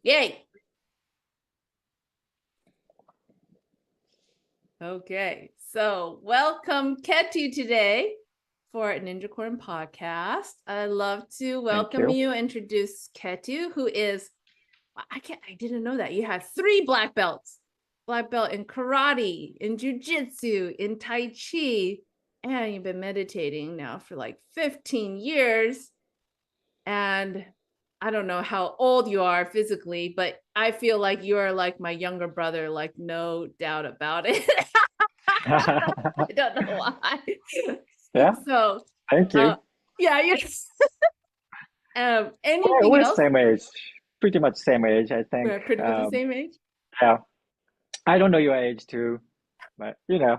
Yay. Okay, so welcome Ketu today for Ninjacorn podcast. I'd love to Thank welcome you. you, introduce Ketu, who is, I didn't know that. You have 3 black belts. Black belt in karate, in jujitsu, in tai chi, and you've been meditating now for like 15 years. And I don't know how old you are physically, but I feel like you are like my younger brother, like no doubt about it. I don't know why. Yeah, So, thank you. yeah, you anything We're else? same age, pretty much same age, I think. We're pretty much the same age. Yeah, I don't know your age too, but yeah,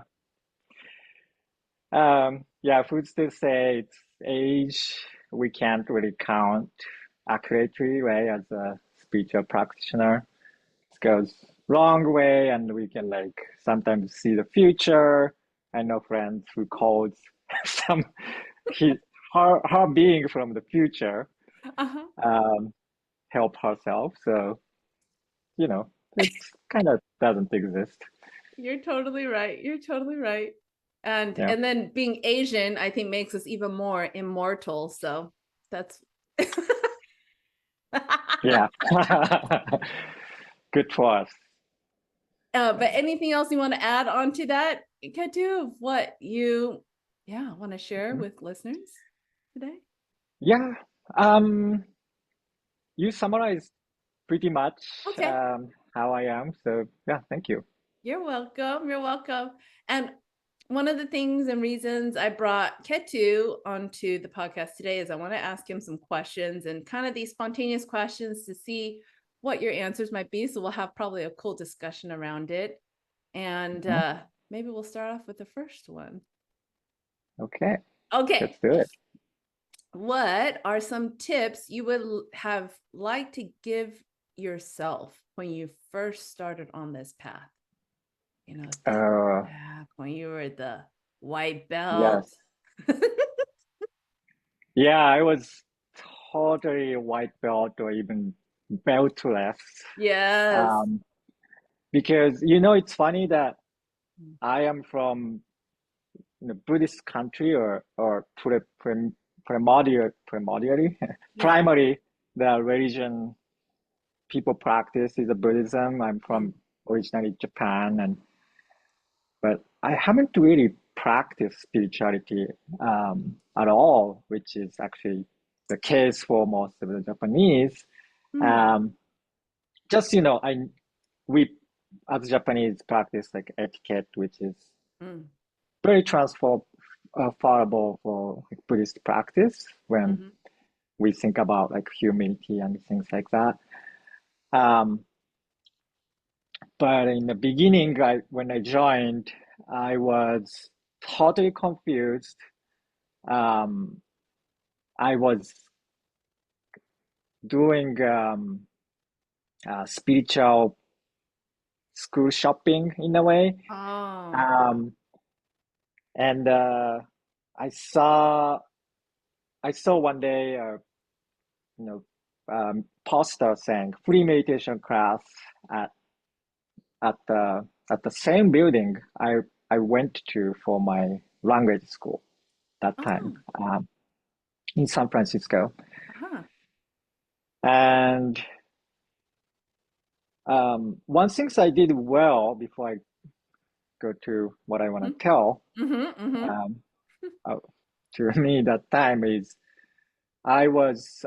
food still say it's age. We can't really count accurately, right? As a spiritual practitioner, it goes long way, and we can like sometimes see the future. I know friends who calls some he her being from the future. Uh-huh. Um, help herself. So, it's kind of doesn't exist. You're totally right. You're totally right. And Yeah. and then being Asian, I think makes us even more immortal. So that's Yeah. Good for us. But Yeah. anything else you want to add on to that, Ketu, of what you, yeah, want to share Mhm. with listeners today? Yeah. Um, you summarized pretty much Okay, how I am. So yeah, thank you. you're welcome. You're welcome. And one of the things and reasons I brought Ketu onto the podcast today is I want to ask him some questions and kind of these spontaneous questions to see what your answers might be. So we'll have probably a cool discussion around it. And Mhm. maybe we'll start off with the first one. Okay, Okay. let's do it. What are some tips you would have liked to give yourself when you first started on this path? Think Uh, back when you were the white belt. yes. Yeah, I was totally white belt or even beltless. Yes. Um, because it's funny that I am from Buddhist country or primordially Yeah. primary the religion people practice is a Buddhism. I'm Mm. from originally Japan and but I haven't really practiced spirituality at all, which is actually the case for most of the Japanese. Mm. Um, just we as Japanese practice like etiquette, which is Mm. very transferable for like, Buddhist practice when Mm-hmm. we think about like humility and things like that. Um, but in the beginning, when I joined, I was totally confused. Um, I was doing spiritual school shopping in a way. Oh. Um, and I saw I saw one day you know, poster saying free meditation class at at the at the same building I went to for my language school that time Oh. in San Francisco. Uh-huh. And one things I did well before I go to what I want to tell Mm-hmm. Mm-hmm. um, uh, to me that time is I was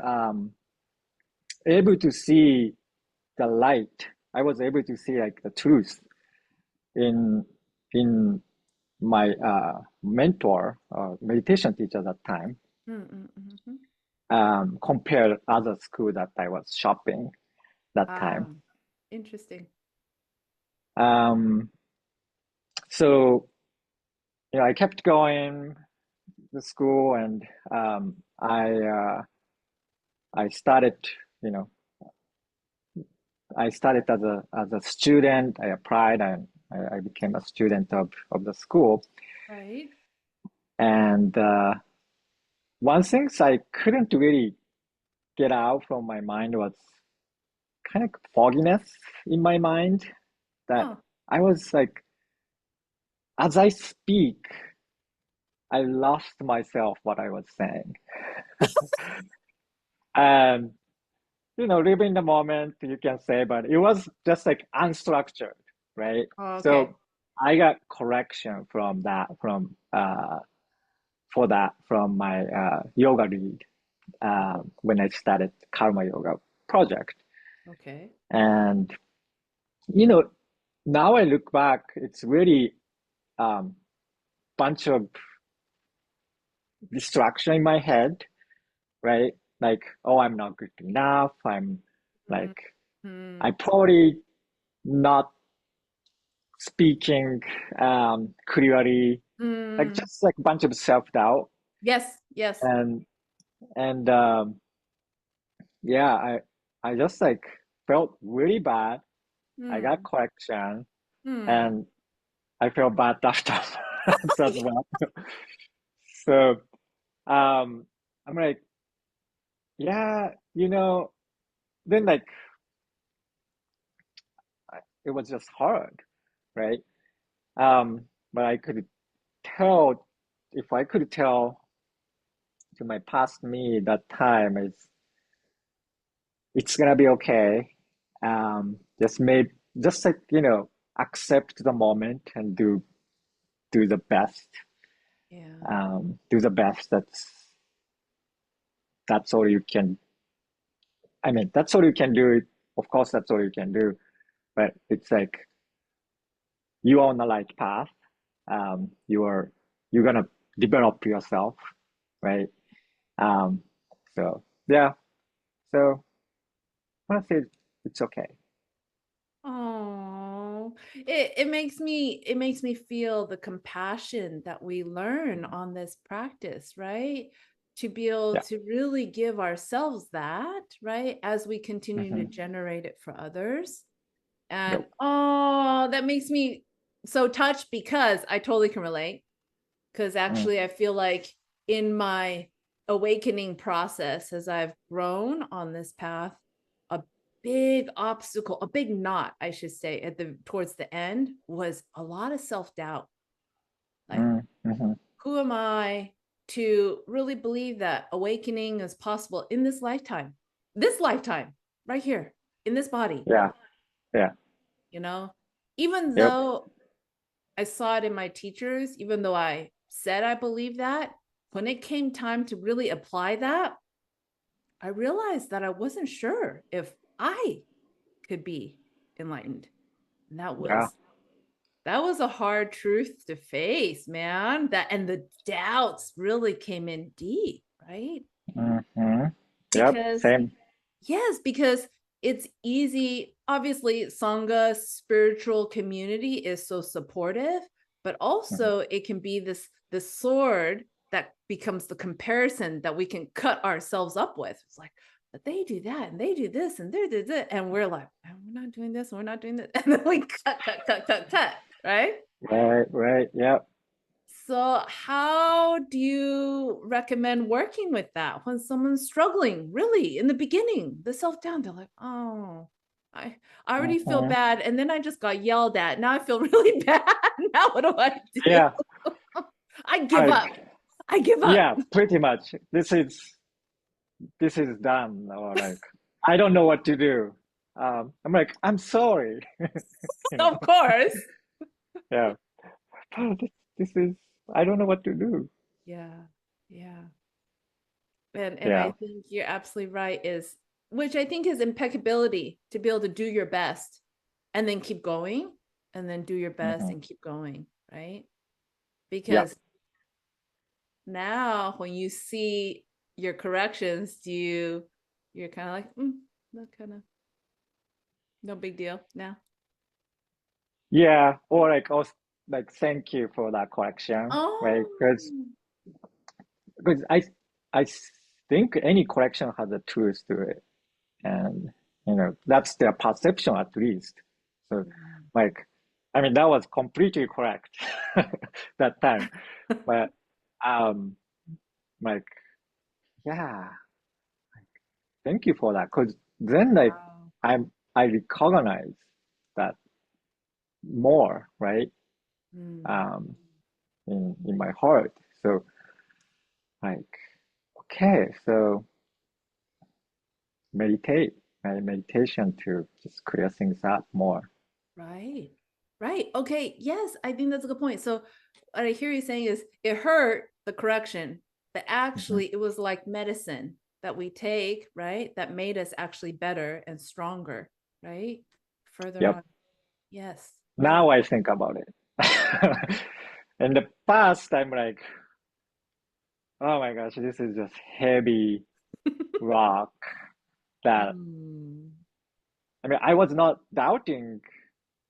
able to see the light. I was able to see like the truth in in my mentor meditation teacher that time Mm-hmm. Mm-hmm. compared other school that I was shopping that time. Interesting. Um, so I kept going to school and I started you know I started as a student. I applied and I became a student of the school. Right. And one thing I couldn't really get out from my mind was kind of fogginess in my mind that Huh. I was like, as I speak, I lost myself what I was saying. And living the moment, you can say, but it was just like unstructured, right? Okay. So I got correction from that, for that from my yoga lead when I started Karma Yoga project. Okay. And you know, now I look back, it's really um, bunch of distraction in my head, right? Like, oh, I'm not good enough. I'm like, Mm-hmm. I probably not speaking clearly, like Mm. just like a bunch of self-doubt. Yes. Yes. And and yeah, I just like felt really bad. I got Mm. correction Mm. and I felt bad after as well. So I'm like, yeah, then like it was just hard, right? But I could tell, if I could tell to my past me that time, it's gonna be okay. Just maybe just like accept the moment and do the best. Yeah. Do the best. That's all you can. I mean, that's all you can do. Of course, that's all you can do. But it's like you are on the right path. You're gonna develop yourself, right? Um, so yeah. So honestly, it's okay. Oh, it makes me feel the compassion that we learn on this practice, right? To be able Yeah. to really give ourselves that, right? As we continue to Hmm. generate it for others. And Yep. oh, that makes me so touched because I totally can relate. Because Mm, actually, I feel like in my awakening process, as I've grown on this path, a big obstacle, a big knot, I should say, at the towards the end was a lot of self-doubt. Like, hmm. who am I to really believe that awakening is possible in this lifetime, right here, in this body, Yeah. Yeah. you know? Even Yep. though I saw it in my teachers, even though I said I believe that, when it came time to really apply that, I realized that I wasn't sure if I could be enlightened. And that Yeah. was that was a hard truth to face, man. That and the doubts really came in deep, right? Hmm. Yep. Because Same. yes, because it's easy. Obviously, Sangha spiritual community is so supportive, but Mhm. also it can be this sword that becomes the comparison that we can cut ourselves up with. It's like, but they do that and they do this and they do that. And we're like, "Oh, we're not doing this, and we're not doing that." And then we cut, right? Right. Right. Yep. So, how do you recommend working with that when someone's struggling really in the beginning, the self doubt? They're like, oh, I, I already feel Hmm. bad. And then I just got yelled at. Now I feel really bad. Now what do I do? Yeah. I give up. Like, I give up. yeah, pretty much. This is done, or like, I don't know what to do. I'm like, I'm sorry. You know. Of course. Yeah. This is, I don't know what to do. Yeah. Yeah. And I Yeah. think you're absolutely right, is which I think is impeccability to be able to do your best and then keep going and then do your best Hmm. and keep going, right? Yeah. Because now when you see your corrections, you're kind of like, that kind of no big deal now. Yeah. Or like, also, like, thank you for that correction, right? Oh, Because I think any correction has a truth to it, and that's their perception at least. So, like, I mean, that was completely correct that time, but um, like, yeah, thank you for that. Because then, like, wow. I recognize that more, right? Mm. Um, in my heart. So like, okay, so meditate, right? Meditation to just clear things up more. Right. Right. Okay. Yes, I think that's a good point. So what I hear you saying is it hurt the correction, but Mhm. actually it was like medicine that we take, right? That made us actually better and stronger, right? Further Yep. on. Yes. Yes. Now I think about it. In the past, I'm like, oh my gosh, this is just heavy rock that Mm. I mean, I was not doubting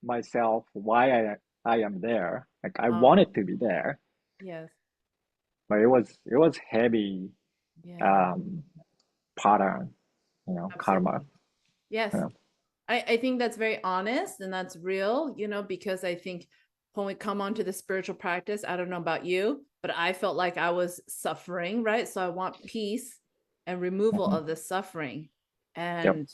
myself why I am there. Like I wanted to be there, Yes. but it was heavy Yeah. um pattern, karma. Absolutely. Yes. You know. I think that's very honest and that's real, because I think when we come onto the spiritual practice, I don't know about you, but I felt like I was suffering, right? So I want peace and removal Mhm. of the suffering. Yep. And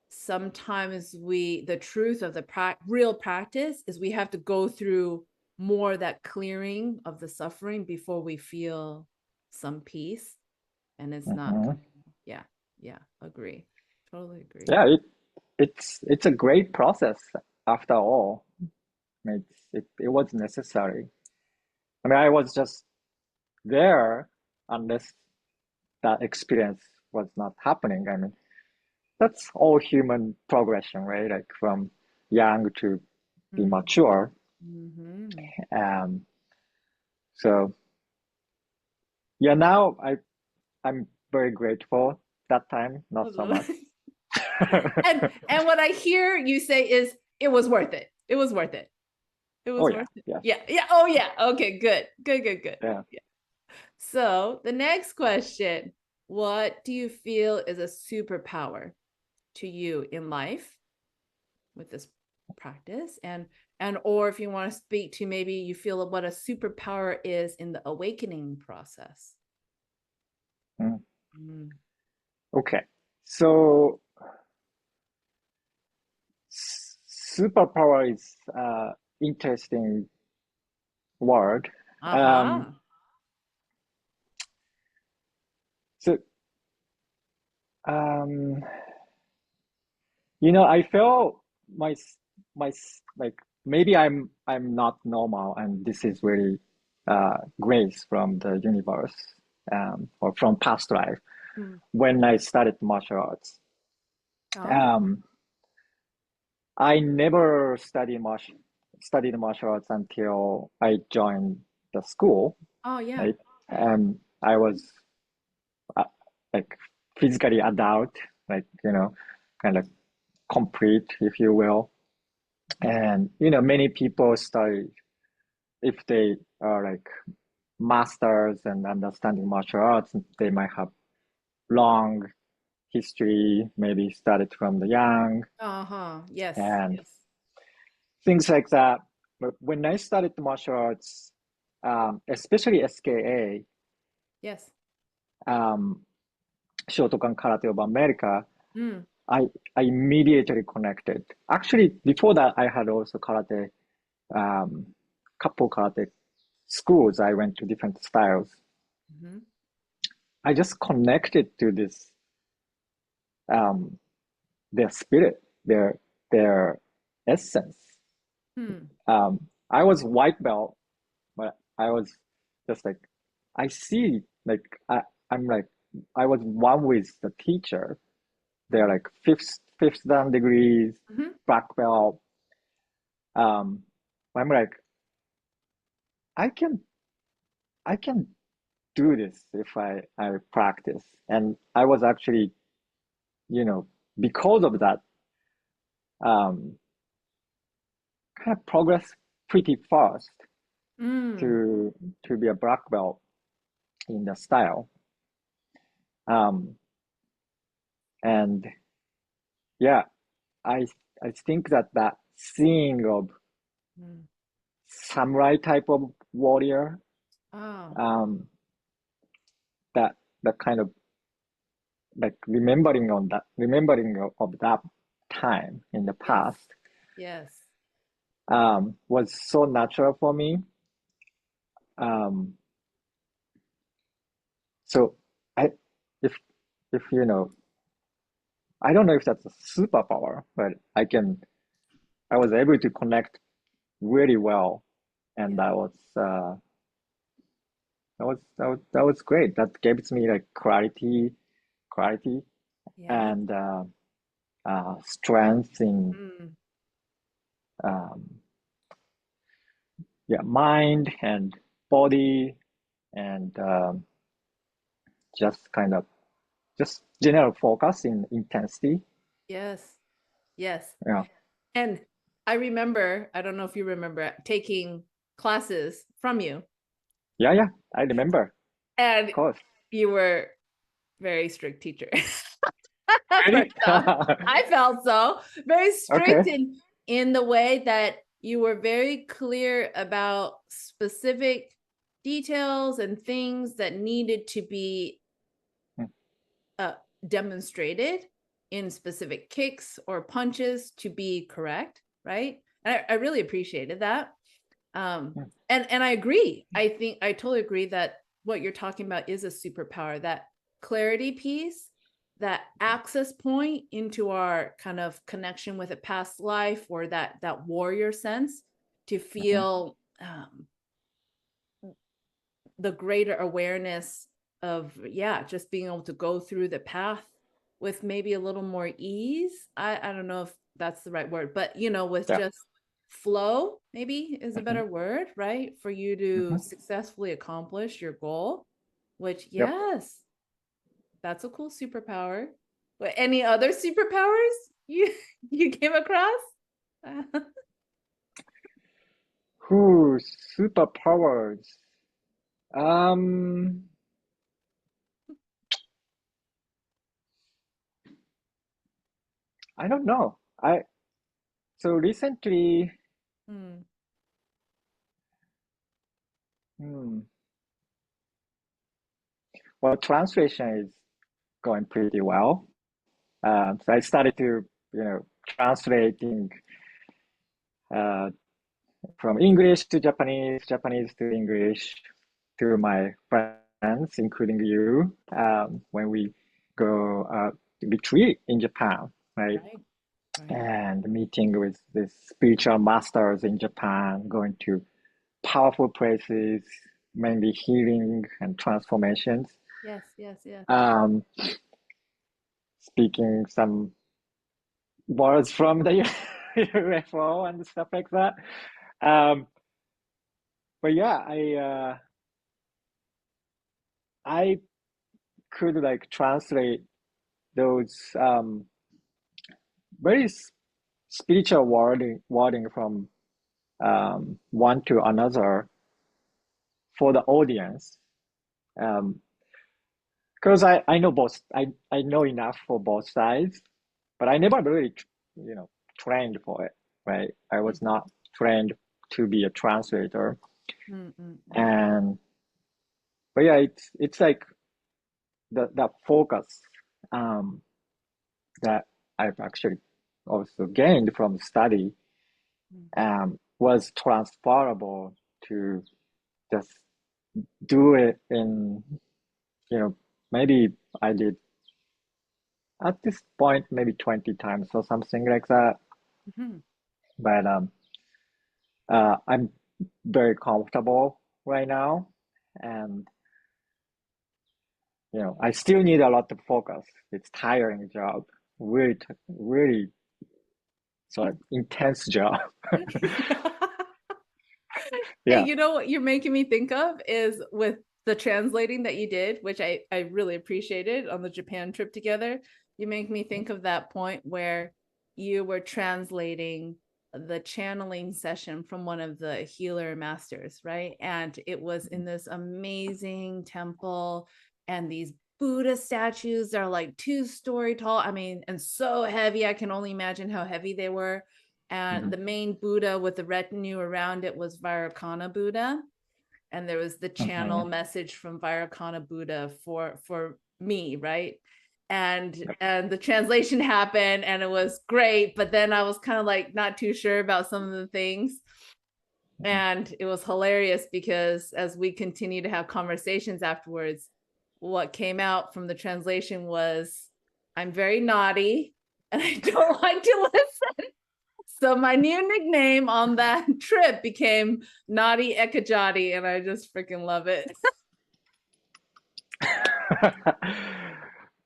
sometimes the truth of the real practice is we have to go through more that clearing of the suffering before we feel some peace. And it's not, Mhm. yeah, yeah, agree. Totally agree. Yeah, it's a great process after all. It was necessary. I mean, I was just there unless that experience was not happening. I mean, that's all human progression, right? Like from young to be mature. Mm-hmm. Um, so yeah, now I'm very grateful that time, not so much. And what I hear you say is it was worth it. It was worth it. It Oh was yeah, worth it. yes, Yeah. Yeah. Oh yeah. Okay, good. Good, good, good. yeah. Yeah. So the next question, what do you feel is a superpower to you in life with this practice? And or if you want to speak to maybe you feel what a superpower is in the awakening process. Mm. Mm. Okay, so superpower is interesting word. Um, Uh-huh. so um, I feel like maybe I'm not normal, and this is really grace from the universe, or from past life Mm. when I started martial arts. Oh. Um, I never studied martial arts until I joined the school, Oh yeah. right? I was uh, like physically adult, like kind of complete, if you will. And many people study if they are like masters and understanding martial arts, they might have long history, maybe started from the young Uh-huh. Yes. and Yes. things like that. But when I started the martial arts, especially Yes. um, Shotokan Karate of America, Mm. I I immediately connected. Actually, before that, I had also karate, um, couple karate schools. I went to different styles. Mm-hmm. I just connected to this, um, their spirit, their essence. Hmm. I was white belt, but I was just like, I see, like I'm like, I was one with the teacher. They're Mm-hmm. like fifth dan degrees, Mm-hmm. black belt. Um, I'm like, I can I can do this if I practice. And I was actually, you know, because of that, um, kind of progress pretty fast Mm. to be a black belt in the style. Um, and yeah, I I think that seeing of Mm. samurai type of warrior, Oh. um, that kind of like remembering of that, time in the Yes. past Yes. was so natural for me. Um, so I, if if you know, I don't know if that's a superpower, but I was able to connect really well, and Yeah. that was great. That gives me like clarity, Yeah. and strength in Mm. um, yeah, mind and body, and just kind of just general focus in intensity. Yes. Yes. Yeah, And I remember, I don't know if you remember taking classes from you, yeah. I remember, of and course. you were very strict teacher. First Really? off, I felt so very strict Okay. in the way that you were very clear about specific details and things that needed to be Mm, uh, demonstrated in specific kicks or punches to be correct, right? And I really appreciated that. mm, And I agree. I think I totally agree that what you're talking about is a superpower, that clarity piece, that access point into our kind of connection with a past life, or that warrior sense to mhm, feel the greater awareness of, yeah, just being able to go through the path with maybe a little more ease. I don't know if that's the right word, but with yeah. just flow maybe is a Mhm, better word, right, for you to mhm, successfully accomplish your goal, which, yep. yes, that's a cool superpower. But any other superpowers you you came across? Who superpowers? Um, I don't know. I so recently, Hmm. hmm, well, translation is going pretty well. So I started to, translating uh, from English to Japanese, Japanese to English to my friends, including you, when we go retreat in Japan, right? Right, right. And meeting with the spiritual masters in Japan, going to powerful places, mainly healing and transformations. Yes, yes, yes. Um, Speaking some words from the UFO and stuff like that. Um, but yeah, I could like translate those very spiritual wording from one to another for the audience. Um, because I know both, I know enough for both sides, but I never really, trained for it, right? I was Mhm. not trained to be a translator. Mm, mm, mm. And but yeah, it's like the focus um, that I've actually also gained from study Mm. was transferable to just do it in, maybe I did at this point maybe 20 times or something like that. Mhm. But I'm very comfortable right now, and I still need a lot of focus. It's tiring job, really sort of intense job. Hey, Yeah. you know what you're making me think of is with the translating that you did, which I really appreciated on the Japan trip together. You make me think of that point where you were translating the channeling session from one of the healer masters, right? And it was in this amazing temple, and these Buddha statues are like 2 story tall. I mean, and so heavy. I can only imagine how heavy they were. And Mhm, the main Buddha with the retinue around it was Vairocana Buddha. And there was the channel mhm, message from Vairocana Buddha for me, right? and the translation happened and it was great, but then I was kind of like not too sure about some of the things. And it was hilarious because as we continue to have conversations afterwards, what came out from the translation was, I'm very naughty and I don't like to listen. So my new nickname on that trip became Naughty Ekajati, and I just freaking love it.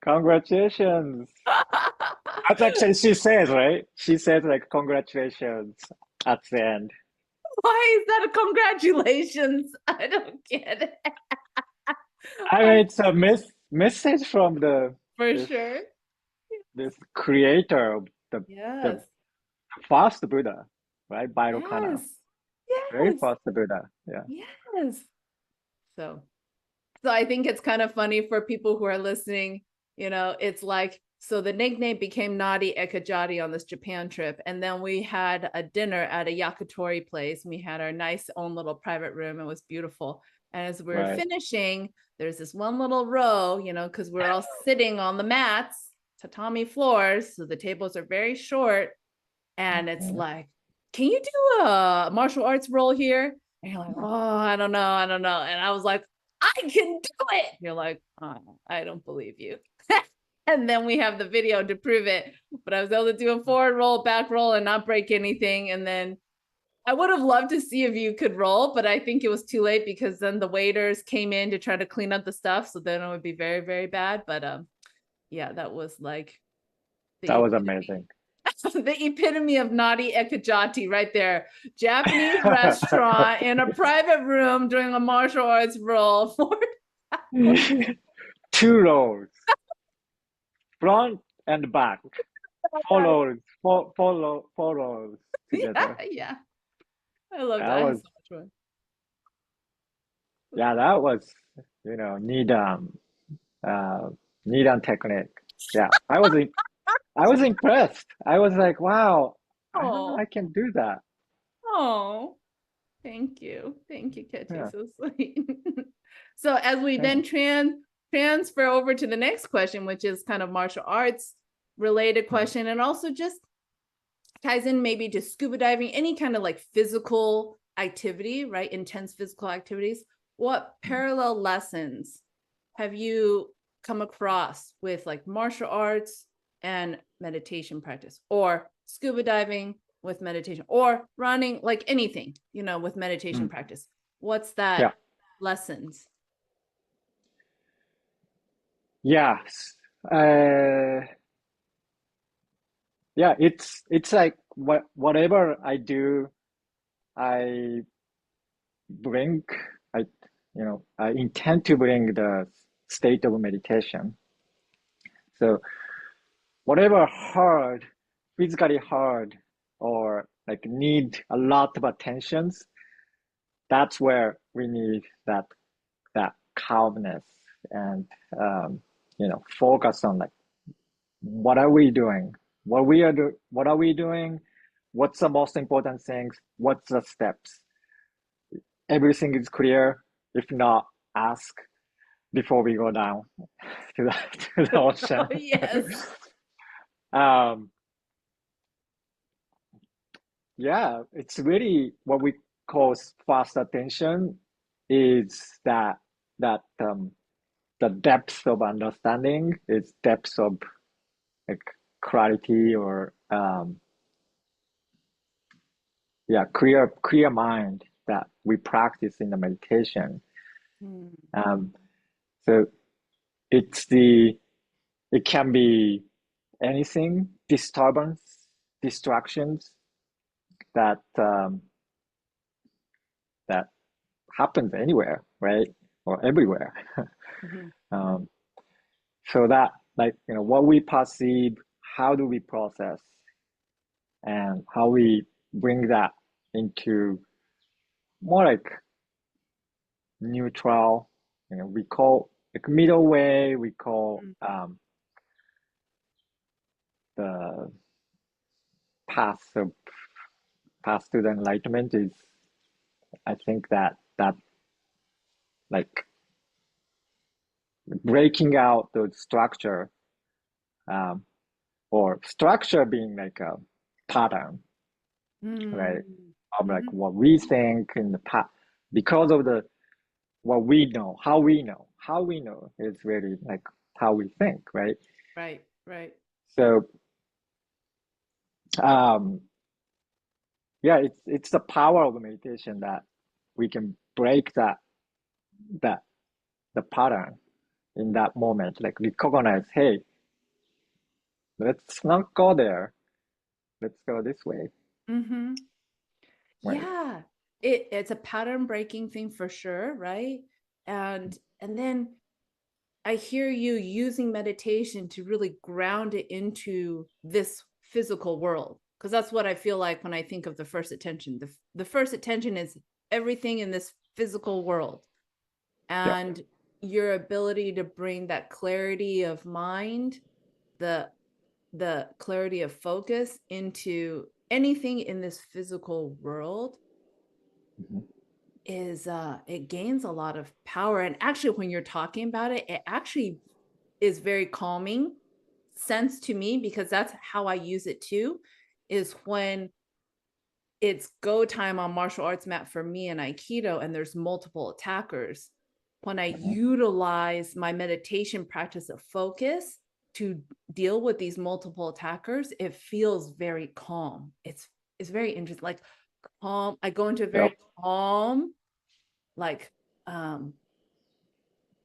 Congratulations. That's actually she says, right? She says like congratulations at the end. Why is that a congratulations? I don't get it. I mean, it's a message from the For this sure. this creator of the Yes. first Buddha, right? Vairocana. Yes. Very Yes. first Buddha. Yeah. Yes. So So I think it's kind of funny for people who are listening. It's like, so the nickname became Nadi Ekajati on this Japan trip. And then we had a dinner at a yakitori place. We had our nice own little private room. It was beautiful. And as we were Right. finishing, there's this one little row, because we're all sitting on the mats, tatami floors. So the tables are very short. And it's Mhm. like, can you do a martial arts roll here? And you're like, oh, I don't know. I don't know. And I was like, I can do it. You're like, oh, I don't believe you. And then we have the video to prove it. But I was able to do a forward roll, back roll, and not break anything. And then I would have loved to see if you could roll, but I think it was too late because then the waiters came in to try to clean up the stuff. So then it would be very, very bad. But yeah, that was like That the was amazing. the epitome of naughty ekajati right there. Japanese restaurant in a private room doing a martial arts roll for Two rows, front and back. Four rows, four rows yeah, together. yeah. I love That that. I had was so much fun. yeah, that was Nidan Nidan technique. Yeah, I was impressed. I was like, wow, I don't know Oh, I can do that. oh, thank you. Thank you, Ketu. Yeah, So sweet. So as we yeah. then transfer over to the next question, which is kind of martial arts related Mhm, question, and also just ties in maybe to scuba diving, any kind of like physical activity, right? Intense physical activities. What mhm, parallel lessons have you come across with like martial arts and meditation practice, or scuba diving with meditation, or running, like anything, with meditation mm. practice? What's Yeah, that lessons? yes. Yeah, it's like whatever I do, I bring I I intend to bring the state of meditation. So whatever hard, physically hard, or like need a lot of attentions, that's where we need that calmness and focus on like what are we doing, what are we doing, what's the most important things, what's the steps. Everything is clear. If not, ask before we go down to the to the Oh, ocean. yes. um, yeah, it's really what we call fast attention is that the depth of understanding is depth of like clarity or yeah, clear mind that we practice in the meditation. Mm. Um, so it's the it can be anything, disturbance, distractions that that happens anywhere, right? Or everywhere. Mhm. Um, so that like what we perceive, how do we process, and how we bring that into more like neutral, we call like middle way, we call Mm. the path of path to the enlightenment is I think that like breaking out the structure um, or structure being like a pattern, right? Mm. Of like Mhm. what we think in the past because of the what we know, how we know is really like how we think, right? Right, right. So um, yeah, it's the power of meditation that we can break that the pattern in that moment, like recognize, hey, let's not go there, let's go this way, Mm-hmm. right? Yeah. It's a pattern breaking thing for sure, right? And then I hear you using meditation to really ground it into this physical world. Because that's what I feel like when I think of the first attention. The first attention is everything in this physical world. Yeah. And your ability to bring that clarity of mind, the the clarity of focus into anything in this physical world Mhm. is it gains a lot of power. And actually when you're talking about it, it actually is very calming sense to me, because that's how I use it too, is when it's go time on martial arts mat for me and Aikido, and there's multiple attackers. When I Mhm. utilize my meditation practice of focus to deal with these multiple attackers, it feels very calm. It's very interesting. Like calm. I go into a Yep. very calm, like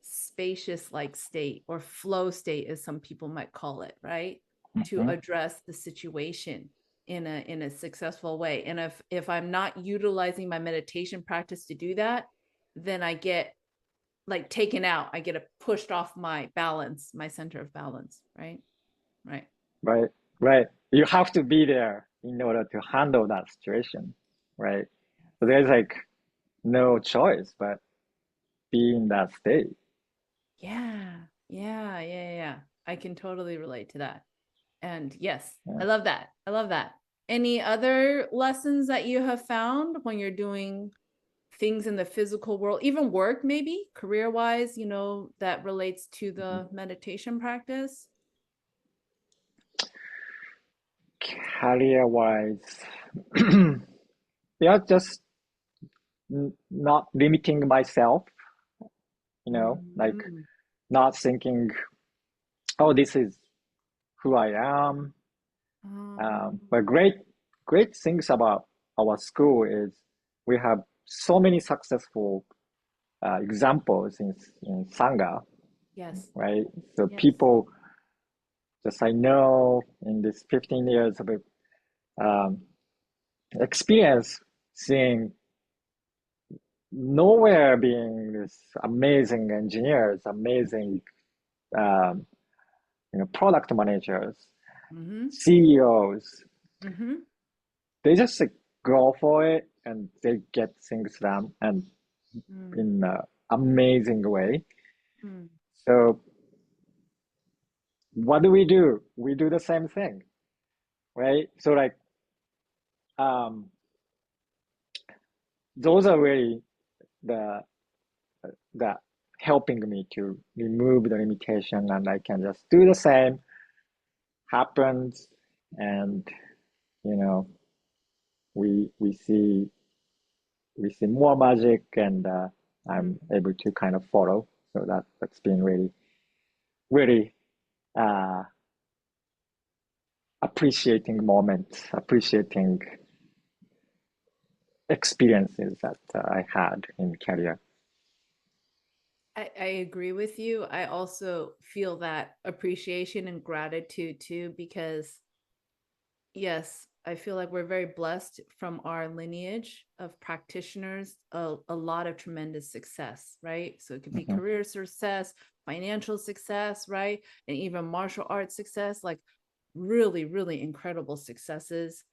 spacious like state, or flow state as some people might call it, right? To Mhm. address the situation in a successful way. And if I'm not utilizing my meditation practice to do that, then I get like taken out. I get pushed off my balance, my center of balance, right? Right. Right, right. You have to be there in order to handle that situation, right? So there's like no choice but be in that state. Yeah. Yeah. Yeah. Yeah. I can totally relate to that. And yes, Yeah. I love that. I love that. Any other lessons that you have found when you're doing things in the physical world, even work, maybe career wise, that relates to Mhm. the meditation practice? Career wise, yeah, just not limiting myself, like Mm. not thinking, oh, this is who I am. But Um, great things about our school is we have so many successful examples in Sangha, yes. right? So Yes. people, just I know in this 15 years of um, experience seeing nowhere being this amazing engineers, amazing um, product managers, Mm-hmm. CEOs. Mm-hmm. They just like, go for it and they get things done and Mm-hmm. in an amazing way. Mm-hmm. So what do? We do the same thing, right? So like um, those are really the that helping me to remove the limitation and I can just do the same happens and you know we see more magic and I'm able to kind of follow. So that's been really uh, appreciating moments, appreciating experiences that I had in career. I agree with you. I also feel that appreciation and gratitude too, because yes, I feel like we're very blessed from our lineage of practitioners, a lot of tremendous success, right? So it could be Hmm. career success, financial success, right? And even martial arts success, like really, really incredible successes.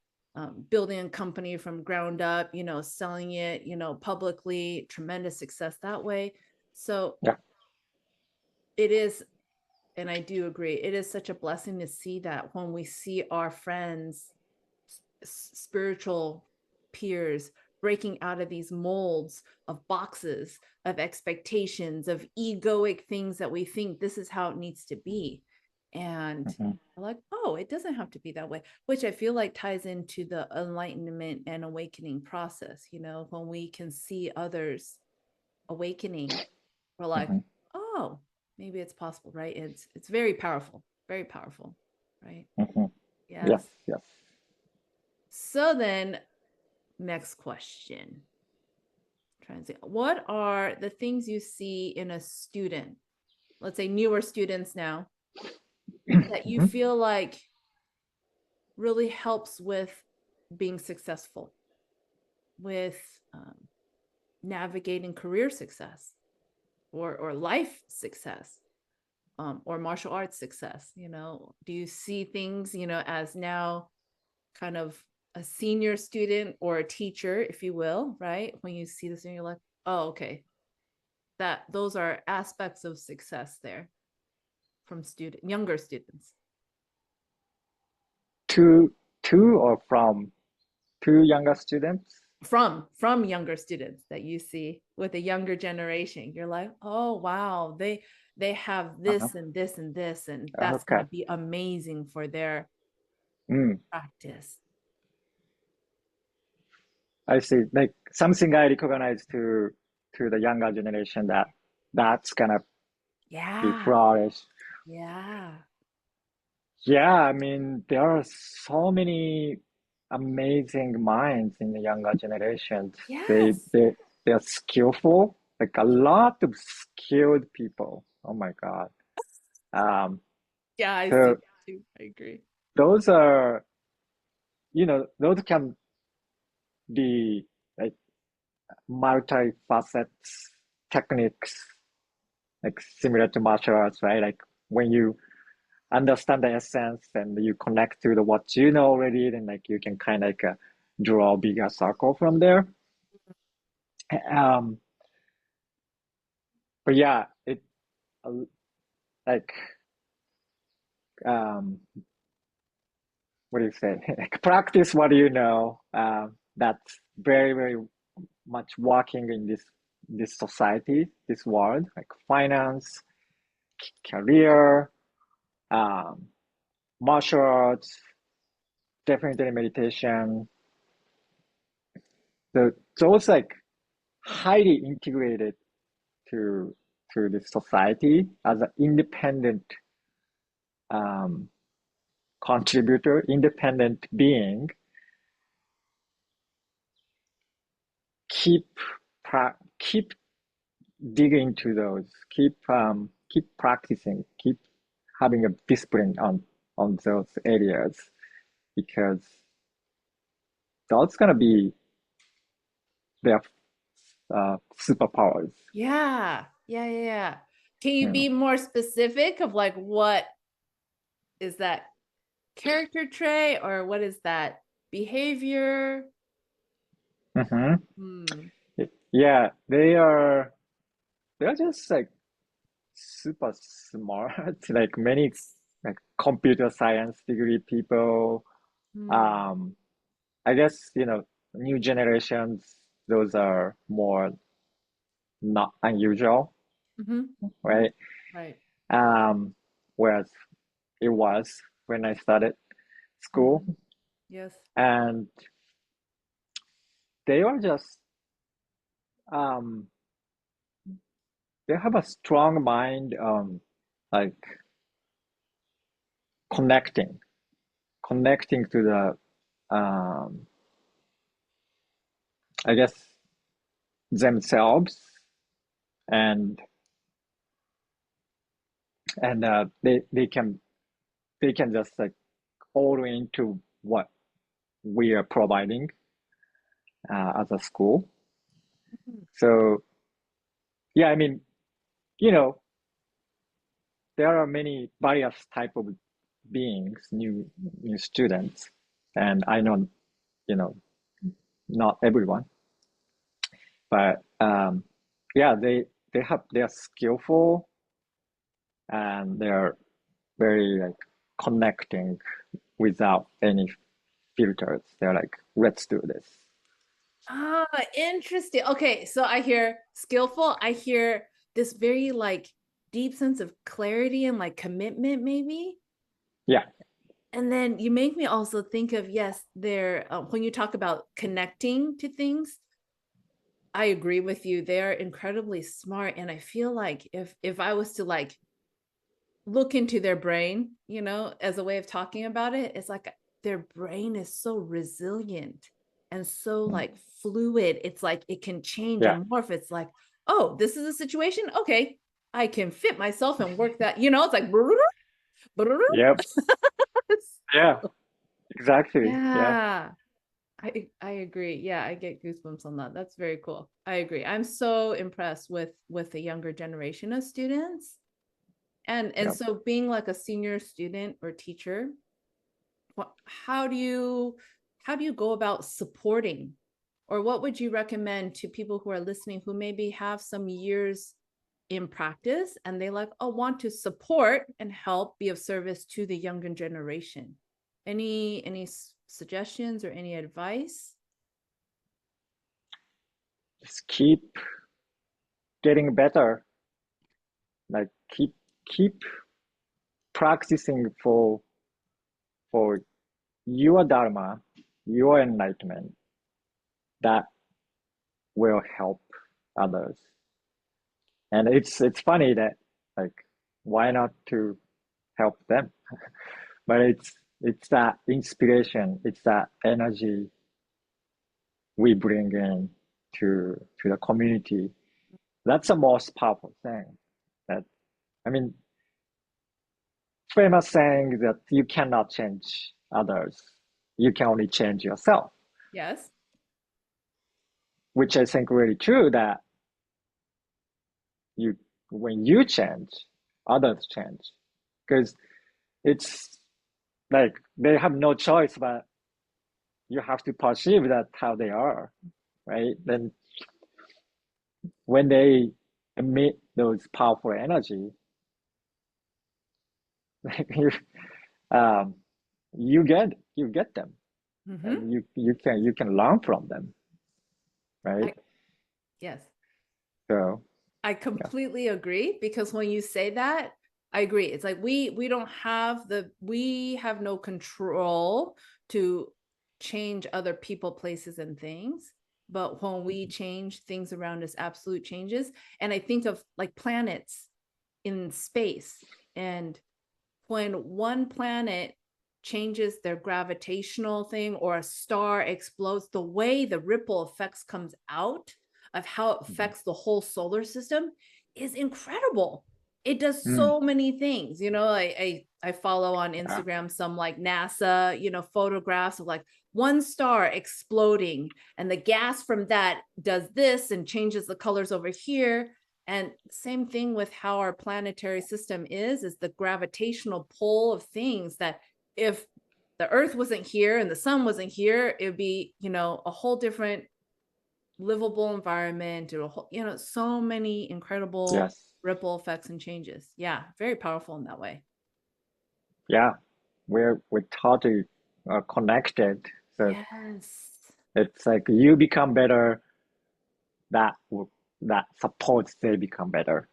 Building a company from ground up, selling it, publicly, tremendous success that way. So Yeah. it is, and I do agree, it is such a blessing to see that when we see our friends, spiritual peers, breaking out of these molds of boxes, of expectations, of egoic things that we think this is how it needs to be. And Mhm. like, oh, it doesn't have to be that way, which I feel like ties into the enlightenment and awakening process. When we can see others awakening, we're like, Mhm. oh, maybe it's possible, right? It's very powerful, right? Mhm. Yes, Yes. yes. So then, next question. Trying to see, what are the things you see in a student, let's say newer students now, that you Mhm. feel like really helps with being successful, with navigating career success or life success, or martial arts success? Do you see things, as now kind of a senior student or a teacher, if you will, right? When you see this and you're like, oh, okay, that those are aspects of success there from younger students. To or from two younger students. From younger students that you see with a younger generation, you're like, oh wow, they have Uh-huh. this and this and this, and that's going Okay. to be amazing for their Mm, practice. I see. Like something I recognize to the younger generation that's gonna be Yeah, flourish. yeah, Yeah, I mean there are so many amazing minds in the younger generations. They yes, they they're skillful, like a lot of skilled people. Oh my God. Um, yeah, I see so that too. I agree. those are, those can be like multi-facets techniques, like similar to martial arts, right? Like when you understand the essence and you connect to the what you know already, then like you can kind of like draw a bigger circle from there. Um, but yeah, it uh, like um, what do you say? Like practice what you know. That's very very much working in this society, this world, like finance, career, um, martial arts, definitely meditation. So it's like highly integrated to this society as an independent um, contributor, independent being. Keep keep digging into those. Keep practicing. Keep having a discipline on those areas because that's gonna be their superpowers. Yeah, yeah, yeah, yeah. Can you You be know. more specific of like what is that character trait or what is that behavior? Hmm. Hmm. Yeah, they're just like super smart. Like many like computer science degree people. Hmm. Um, I guess new generations. Those are more not unusual, Mm-hmm. right? Right. Um, whereas it was when I started school, Mm-hmm. Yes. and they are just um, they have a strong mind, like connecting, connecting to the, I guess themselves, and they can just like all into what we are providing as a school. Mhm. So yeah, I mean, you know, there are many various type of beings, new students, and I know, you know, not everyone, but yeah, they are skillful and they're very like connecting without any filters. They're like, let's do this. Ah, interesting. Okay, so I hear skillful. I hear this very like deep sense of clarity and like commitment, maybe. Yeah. And then you make me also think of, yes, they're when you talk about connecting to things, I agree with you. They're incredibly smart. And I feel like if I was to like look into their brain, as a way of talking about it, it's like their brain is so resilient and so Mm. like fluid. It's like it can change Yeah. and morph. It's like, oh, this is a situation. Okay, I can fit myself and work that. It's like, Yep. Yeah. Exactly. Yeah. yeah. I agree. Yeah, I get goosebumps on that. That's very cool. I agree. I'm so impressed with the younger generation of students. And Yep. so being like a senior student or teacher, what how do you go about supporting, or what would you recommend to people who are listening who maybe have some years in practice and they like, oh, want to support and help be of service to the younger generation? Any suggestions or any advice? Just keep getting better. Like keep practicing for your dharma, your enlightenment. That will help others. And it's funny that like why not to help them? But it's that inspiration, it's that energy we bring in to the community. That's the most powerful thing. That I mean, famous saying that you cannot change others, you can only change yourself, Yes. which I think really true. That you when you change, others change because it's like they have no choice, but you have to perceive that how they are, right? Then when they emit those powerful energy, like um, you get them, Mm-hmm. and you can learn from them, right? I Yes. So I yeah. completely agree, because when you say that, I agree. It's like we have no control to change other people, places, and things. But when we change things around us, absolute changes. And I think of like planets in space, and when one planet changes their gravitational thing or a star explodes, the way the ripple effects comes out of how it affects the whole solar system is incredible. It does Mm, so many things. I follow on yeah. Instagram some like NASA, photographs of like one star exploding, and the gas from that does this and changes the colors over here. And same thing with how our planetary system is the gravitational pull of things, that if the earth wasn't here and the sun wasn't here, it would be, a whole different livable environment, or a whole, so many incredible Yes. ripple effects and changes. Yeah, very powerful in that way. Yeah. We're totally connected. So Yes. it's like you become better, that that supports they become better.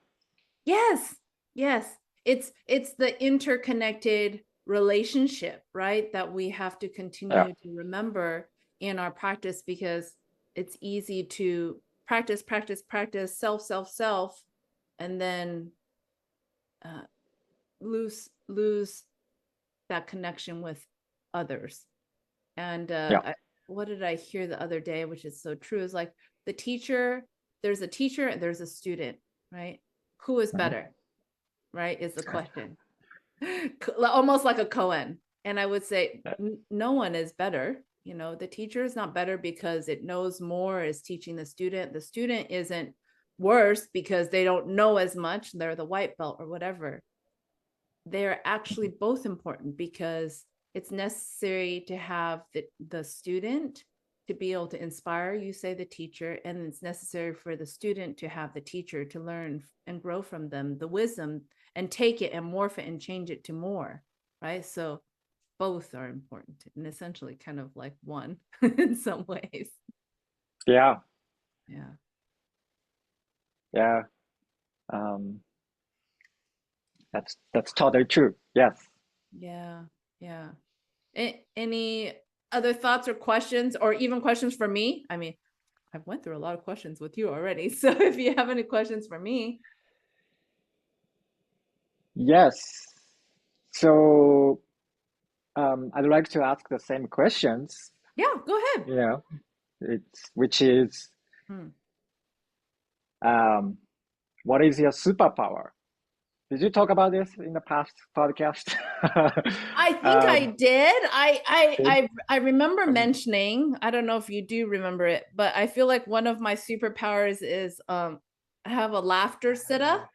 Yes. Yes. It's the interconnected relationship, right? That we have to Yeah. continue to remember in our practice, because it's easy to practice, practice, practice, self, and then uh, lose that connection with others. And Yeah. what did I hear the other day, which is so true, is like the teacher, there's a teacher and there's a student, right? Who is Mhm. better, right? Is the question. Almost like a koan. And I would say no one is better. The teacher is not better because it knows more, is teaching the student. The student isn't worse because they don't know as much, they're the white belt or whatever. They're actually both important, because it's necessary to have the student to be able to inspire, you say, the teacher, and it's necessary for the student to have the teacher to learn and grow from them the wisdom, and take it and morph it and change it to more, right? So both are important, and essentially kind of like one in some ways. Yeah. Yeah. Yeah. Um, that's totally true. Yes. Yeah. Yeah. Any other thoughts or questions, or even questions for me? I mean, I've went through a lot of questions with you already. So if you have any questions for me, Yes. So I'd like to ask the same questions, yeah, go ahead. you know, it's which is Hmm. um, what is your superpower? Did you talk about this in the past podcast? I think I Um, did. did- I remember um, mentioning, I don't know if you do remember it, but I feel like one of my superpowers is I have a laughter sitta.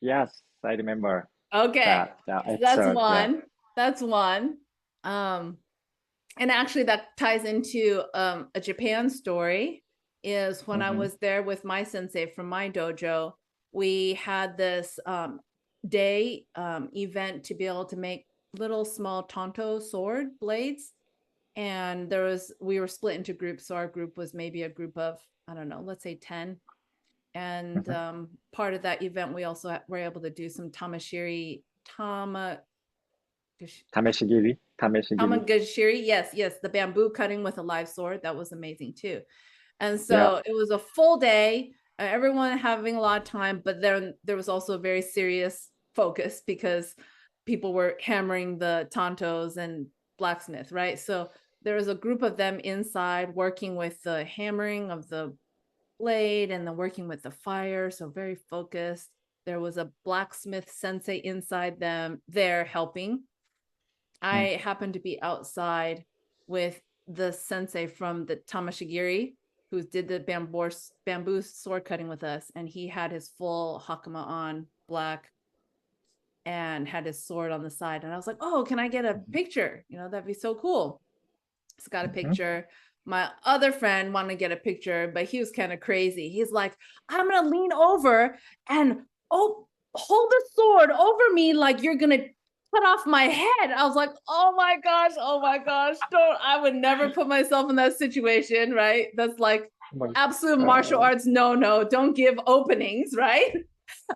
yes, I remember Okay. that So that's episode. Yeah. one. That's one. Um and actually that ties into a Japan story. Is when I Mm-hmm. was there with my sensei from my dojo, we had this day event to be able to make little small tanto sword blades. And we were split into groups, so our group was maybe a group of, I don't know, let's say 10. And Mm-hmm. part of that event we also were able to do some Tameshigiri, Tameshigiri. tamagashiri, yes, yes, the bamboo cutting with a live sword, that was amazing too. And Yeah. so it was a full day, everyone having a lot of time, but then there was also a very serious focus because people were hammering the tantos and blacksmith, right? So there was a group of them inside working with the hammering of the blade and then working with the fire, so very focused. There was a blacksmith sensei inside them there helping. Mm. I happened to be outside with the sensei from the Tamashigiri who did the bamboo sword cutting with us, and he had his full hakama on, black, and had his sword on the side. And I was like, "Oh, can I get a picture? You know, that'd be so cool." So got a Mm-hmm. picture. My other friend wanted to get a picture, but he was kind of crazy. He's like, "I'm gonna lean over and hold the sword over me like you're gonna cut off my head." I was like, oh my gosh, don't, I would never put myself in that situation, right? That's like But, absolute martial uh, arts, no, don't give openings, right?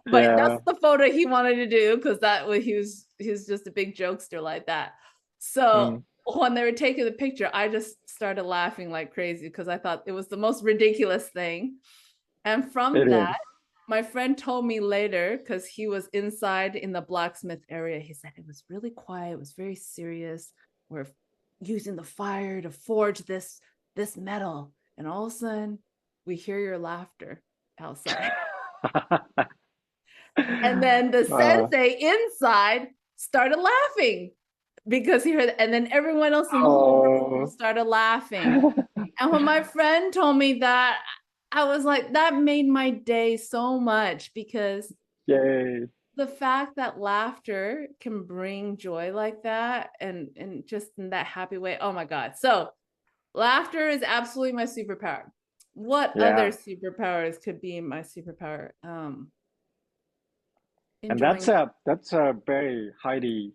But that's yeah. the photo he wanted to do because that was he was just a big jokester like that. So Mm. when they were taking the picture, I just started laughing like crazy because I thought it was the most ridiculous thing. And from It that, is. my friend told me later, because he was inside in the blacksmith area, he said it was really quiet, it was very serious. We're using the fire to forge this metal. And all of a sudden, we hear your laughter outside. And then the Uh, sensei inside started laughing because he heard, and then everyone else in the whole room oh, started laughing. And when my friend told me that, I was like, that made my day so much because yay. the fact that laughter can bring joy like that and just in that happy way. Oh my God. So laughter is absolutely my superpower. What other Yeah. superpowers could be my superpower? And Enjoying. that's a very highly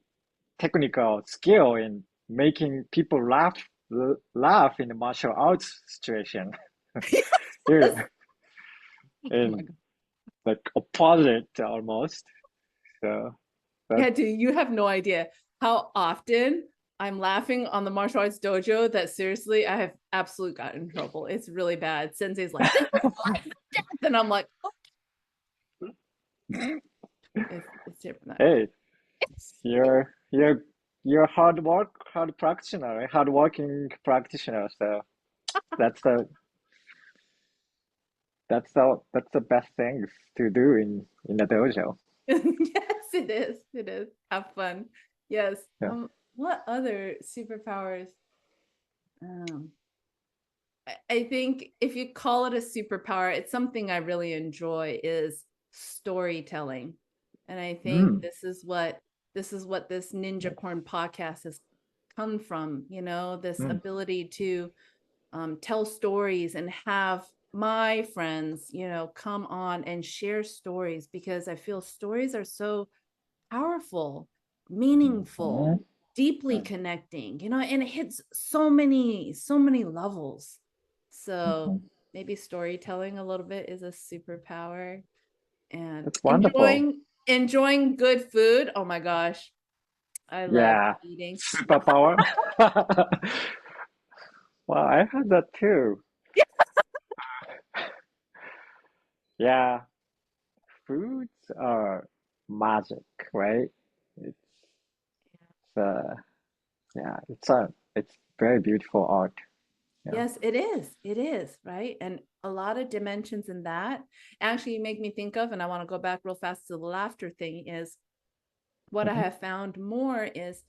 technical skill in making people laugh in a martial arts situation. Here Oh my in God. like opposite almost. So that Yeah, dude, you have no idea how often I'm laughing on the martial arts dojo that seriously I have absolutely gotten in trouble. It's really bad. Sensei's like, this is life and death. And I'm like, oh, it's different. hey, It's you're hard practitioner, a hard working practitioner. So that's the that's the best things to do in the dojo. yes, it is. It is. Have fun. Yes. Yeah. What other superpowers? Um, I think if you call it a superpower, it's something I really enjoy is storytelling. And I think Mm, this is what this Ninjacorn podcast has come from, this mm, ability to tell stories and have my friends, come on and share stories because I feel stories are so powerful, meaningful, mhm, deeply mm, connecting, and it hits so many levels. So mhm. maybe storytelling a little bit is a superpower, and That's wonderful. enjoying good food. Oh my gosh. I love Yeah. eating. Superpower. Well, I had that too. Yeah. Foods are magic, right? It's yeah, it's very beautiful art. Yeah. Yes, it is. It is, right? And a lot of dimensions in that. Actually, you make me think of, and I want to go back real fast to the laughter thing, is what I Hmm. have found more is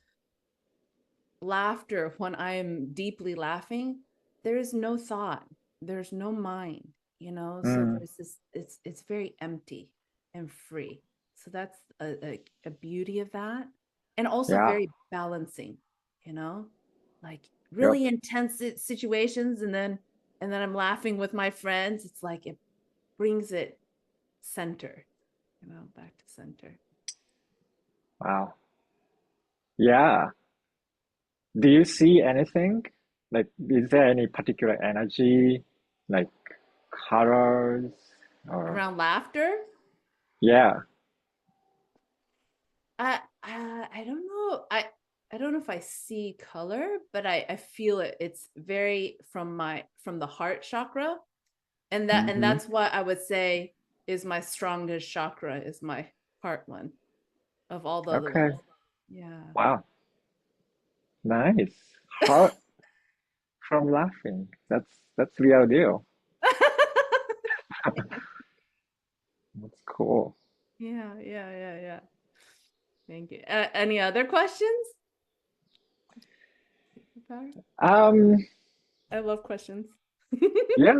laughter. When I'm deeply laughing, there is no thought, there's no mind, so Mm, there's this, it's very empty and free. So that's a beauty of that. And also yeah. very balancing, you know, like Yep. really intense situations, and then I'm laughing with my friends. It's like it brings it center, back to center. Wow. Yeah. Do you see anything? Like, is there any particular energy, like colors or Around laughter, yeah. I don't know. I don't know if I see color, but I feel it. It's very from the heart chakra. And Mm-hmm. that's what I would say is my strongest chakra, is my heart one of all the other Okay. ones. Yeah. Wow. Nice. Heart from laughing. That's real deal. That's cool. Yeah, yeah, yeah, yeah. Thank you. Any other questions? Um, I love questions. yeah.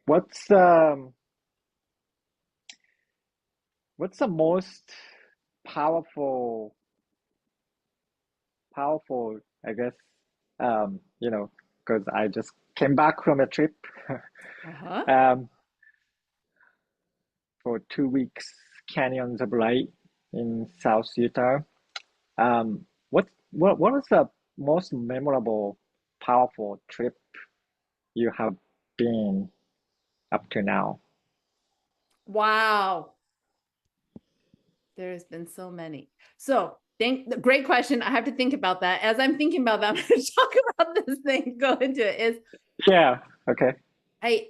What's what's the most powerful powerful, I guess, because I just came back from a trip Uh-huh. um for 2 weeks canyons of light in South Utah. What is the most memorable, powerful trip you have been up to now? Wow. There's been so many. So great question. I have to think about that. As I'm thinking about that, I'm going to talk about this thing, go into it. Is Yeah. Okay. I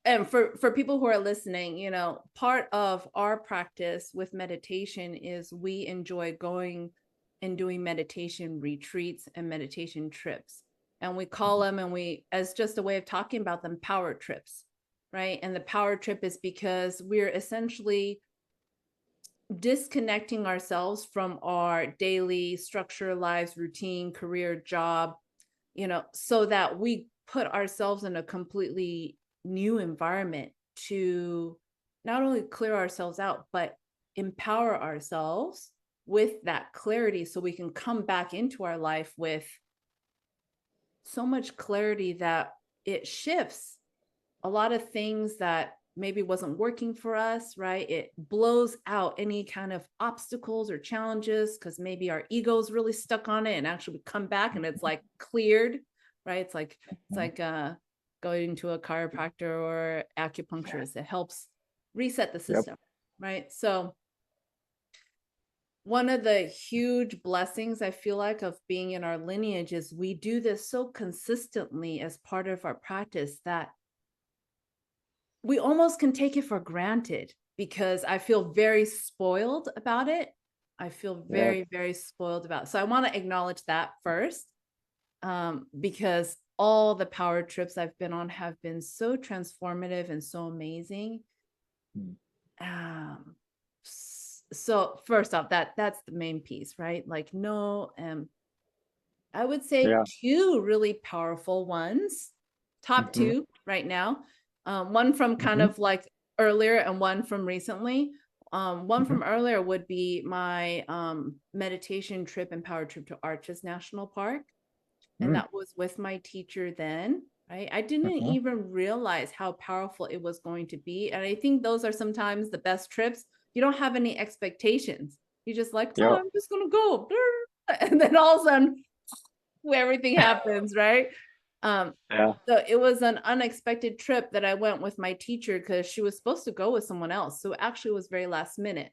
and for people who are listening, part of our practice with meditation is we enjoy going and doing meditation retreats and meditation trips. And we call them, and we, as just a way of talking about them, power trips, right? And the power trip is because we're essentially disconnecting ourselves from our daily structure, lives, routine, career, job, so that we put ourselves in a completely new environment to not only clear ourselves out, but empower ourselves with that clarity so we can come back into our life with so much clarity that it shifts a lot of things that maybe wasn't working for us, right? It blows out any kind of obstacles or challenges because maybe our ego's really stuck on it, and actually we come back and it's like cleared, right? It's like going to a chiropractor or acupuncturist. It helps reset the Yep. system, right? So one of the huge blessings I feel like of being in our lineage is we do this so consistently as part of our practice that we almost can take it for granted, because I feel very spoiled about it. I feel Yep. very, very spoiled about it. So I want to acknowledge that first, because all the power trips I've been on have been so transformative and so amazing. Mm. Um, so first off, that's the main piece, right? Like, no, I would say Yeah. two really powerful ones, top Mm-hmm. two right now. One from kind Mm-hmm. of like earlier and one from recently. One Mm-hmm. from earlier would be my meditation trip and power trip to Arches National Park. And Mm. that was with my teacher then, right? I didn't Mm-hmm. even realize how powerful it was going to be. And I think those are sometimes the best trips. You don't have any expectations. You just like, oh, Yep. I'm just going to go. And then all of a sudden, where everything happens, right? Um, Yeah. so it was an unexpected trip that I went with my teacher because she was supposed to go with someone else. So it actually was very last minute.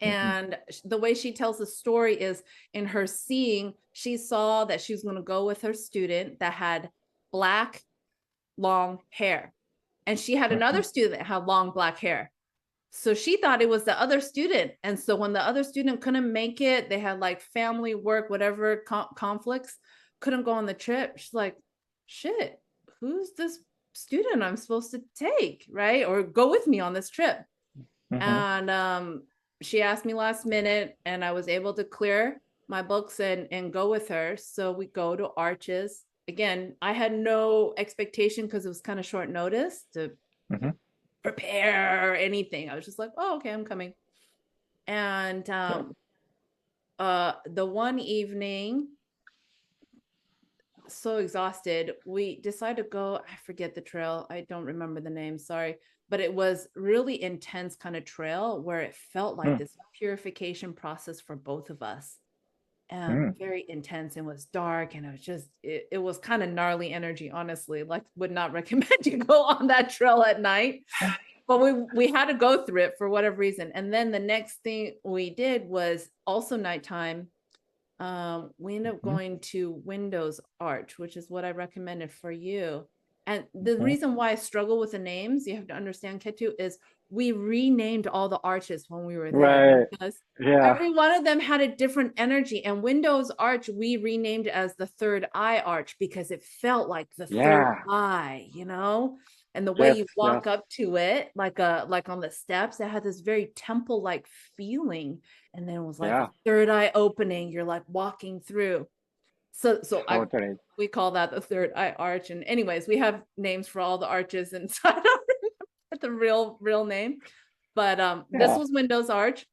Mhm. And the way she tells the story is in her seeing, she saw that she was going to go with her student that had black long hair. And she had another Mhm. student that had long black hair. So she thought it was the other student. And so when the other student couldn't make it, they had like family work, whatever conflicts, couldn't go on the trip. She's like, shit, who's this student I'm supposed to take? Right. Or go with me on this trip. Mhm. And she asked me last minute, and I was able to clear my books and go with her. So we go to Arches. Again, I had no expectation because it was kind of short notice to Mhm. prepare or anything. I was just like, oh, okay, I'm coming. And Yeah. the one evening, so exhausted, we decided to go. I forget the trail. I don't remember the name. Sorry. But it was really intense kind of trail where it felt like Mm. this purification process for both of us. Mm. Very intense and was dark. And it was just, it was kind of gnarly energy, honestly. Like, would not recommend you go on that trail at night. But we had to go through it for whatever reason. And then the next thing we did was also nighttime. We ended up Mhm. going to Windows Arch, which is what I recommended for you. And the Mhm. reason why I struggle with the names, you have to understand, Ketu, is we renamed all the arches when we were there Right. because Yeah. every one of them had a different energy. And Windows Arch, we renamed as the Third Eye Arch because it felt like the third Yeah. eye, and the way Yes. you Yes. walk up to it, like on the steps, it had this very temple-like feeling. And then it was like a Yeah. third eye opening. You're like walking through. So I Totally. we call that the third eye arch. And anyways, we have names for all the arches, and so I don't remember the real name. But this Yeah. was Windows Arch,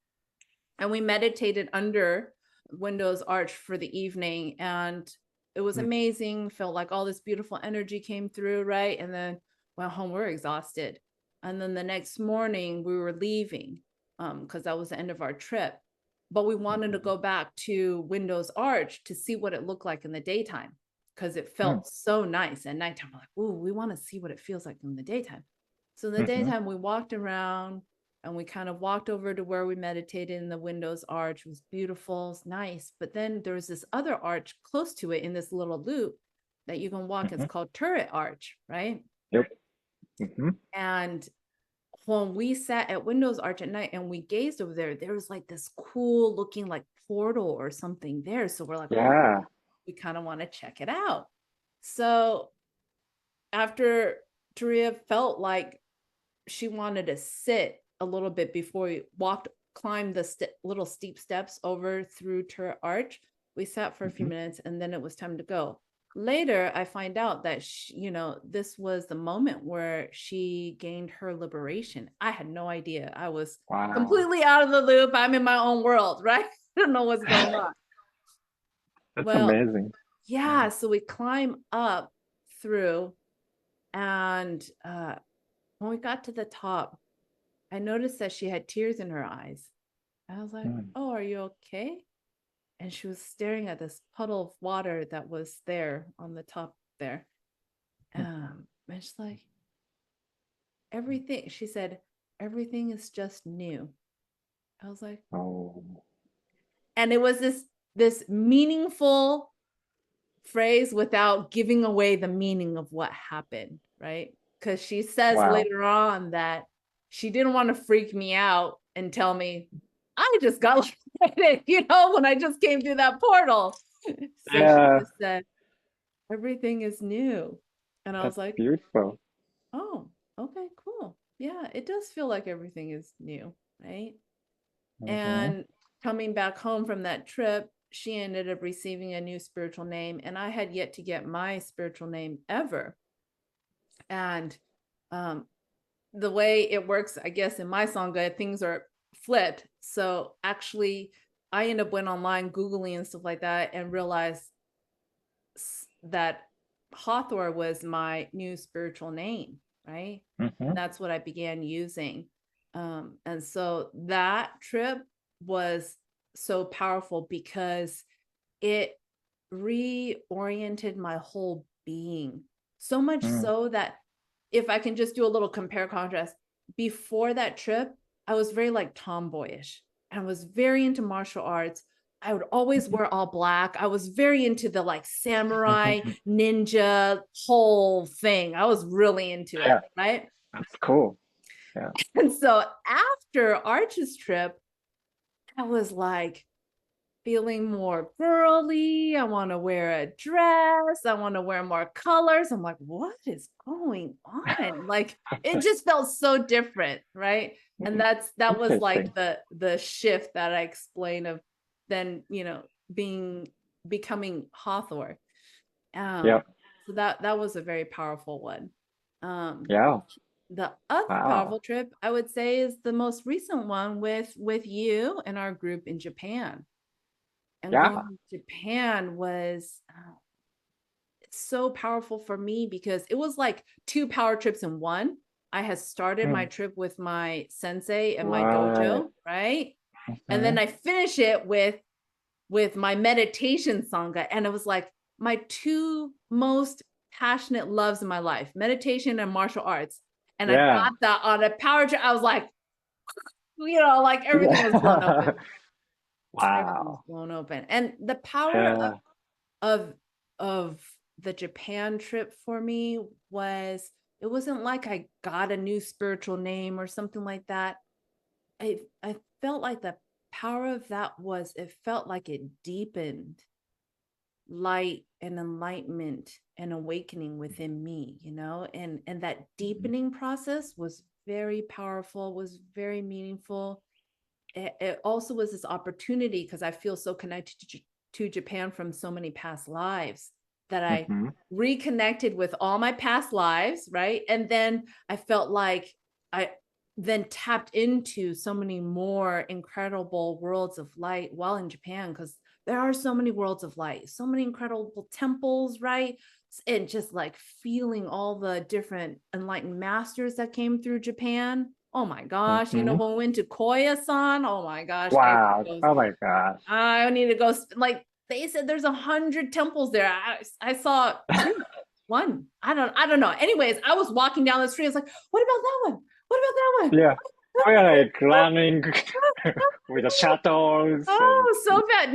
and we meditated under Windows Arch for the evening, and it was Mm. amazing. Felt like all this beautiful energy came through, right? And then went home. We're exhausted, and then the next morning we were leaving because that was the end of our trip. But we wanted to Mhm. go back to Windows Arch to see what it looked like in the daytime because it Mm. felt so nice at nighttime. We're like, ooh, we want to see what it feels like in the daytime. So in the Mhm. daytime, we walked around and we kind of walked over to where we meditated in the Windows Arch. It was beautiful, it's nice. But then there was this other arch close to it in this little loop that you can walk. It's Mhm. called Turret Arch, right? Yep. Mhm. And when we sat at Windows Arch at night and we gazed over there, there was like this cool looking like portal or something there. So we're like, oh, Yeah. we kind of want to check it out. So after Taria felt like she wanted to sit a little bit before we climbed the little steep steps over through Turret Arch. We sat for a few Mhm. minutes and then it was time to go. Later, I find out that this was the moment where she gained her liberation. I had no idea. I was Wow. completely out of the loop. I'm in my own world, right? I don't know what's going on. That's Well, amazing. yeah. So we climb up through, and when we got to the top, I noticed that she had tears in her eyes. I was like, Mm. oh, are you okay? And she was staring at this puddle of water that was there on the top there. Mm. And she's like, everything, she said, everything is just new. I was like, Oh. and it was this meaningful phrase without giving away the meaning of what happened, right? Because she says Wow. later on that she didn't want to freak me out and tell me I just got lighted, when I just came through that portal. So she Yeah. just said, everything is new. And I was That's like, beautiful. oh, okay, cool. Yeah, it does feel like everything is new, right? Mhm. And coming back home from that trip, she ended up receiving a new spiritual name, and I had yet to get my spiritual name ever. And um, the way it works, I guess, in my Sangha, things are flipped. So actually, I end up went online, Googling and stuff like that, and realized that Hathor was my new spiritual name, right? And Mhm. that's what I began using. And so that trip was so powerful because it reoriented my whole being. So much Mm. so that if I can just do a little compare contrast, before that trip, I was very like tomboyish. and I was very into martial arts. I would always wear all black. I was very into the like samurai, ninja whole thing. I was really into it, Yeah, right? that's cool. Yeah. And so after Arch's trip, I was like feeling more girly. I want to wear a dress. I want to wear more colors. I'm like, what is going on? Like it just felt so different, right? And that was like Interesting. the shift that I explained of then, being becoming Hawthorne. Um, Yeah. so that was a very powerful one. Yeah. The other Wow. powerful trip I would say is the most recent one with you and our group in Japan. And Yeah. going to Japan was so powerful for me because it was like two power trips in one. I had started my Mm. trip with my sensei and my Right. dojo, right? And then Mhm. I finish it with my meditation sangha, and it was like my two most passionate loves in my life, meditation and martial arts. And I Yeah. got that on a power trip. I was like, like everything was blown Yeah. open. Everything was Wow. blown open. And the power Yeah. of of the Japan trip for me was, it wasn't like I got a new spiritual name or something like that. I felt like the power of that was, it felt like it deepened light and enlightenment and awakening within me, and that deepening process was very powerful, was very meaningful. It also was this opportunity because I feel so connected to Japan from so many past lives that I Hmm. reconnected with all my past lives, right? And then I felt like I then tapped into so many more incredible worlds of light while in Japan, because there are so many worlds of light, so many incredible temples, right? And just like feeling all the different enlightened masters that came through Japan. Oh my gosh, Hmm. when we went to Koya-san, oh my gosh, Wow. Oh my gosh. I need to go. Like they said, there's 100 temples there. I saw two, one. I don't know. Anyways, I was walking down the street. I was like, what about that one? What about that one? Yeah. We're like running with the shuttles and Oh, so bad.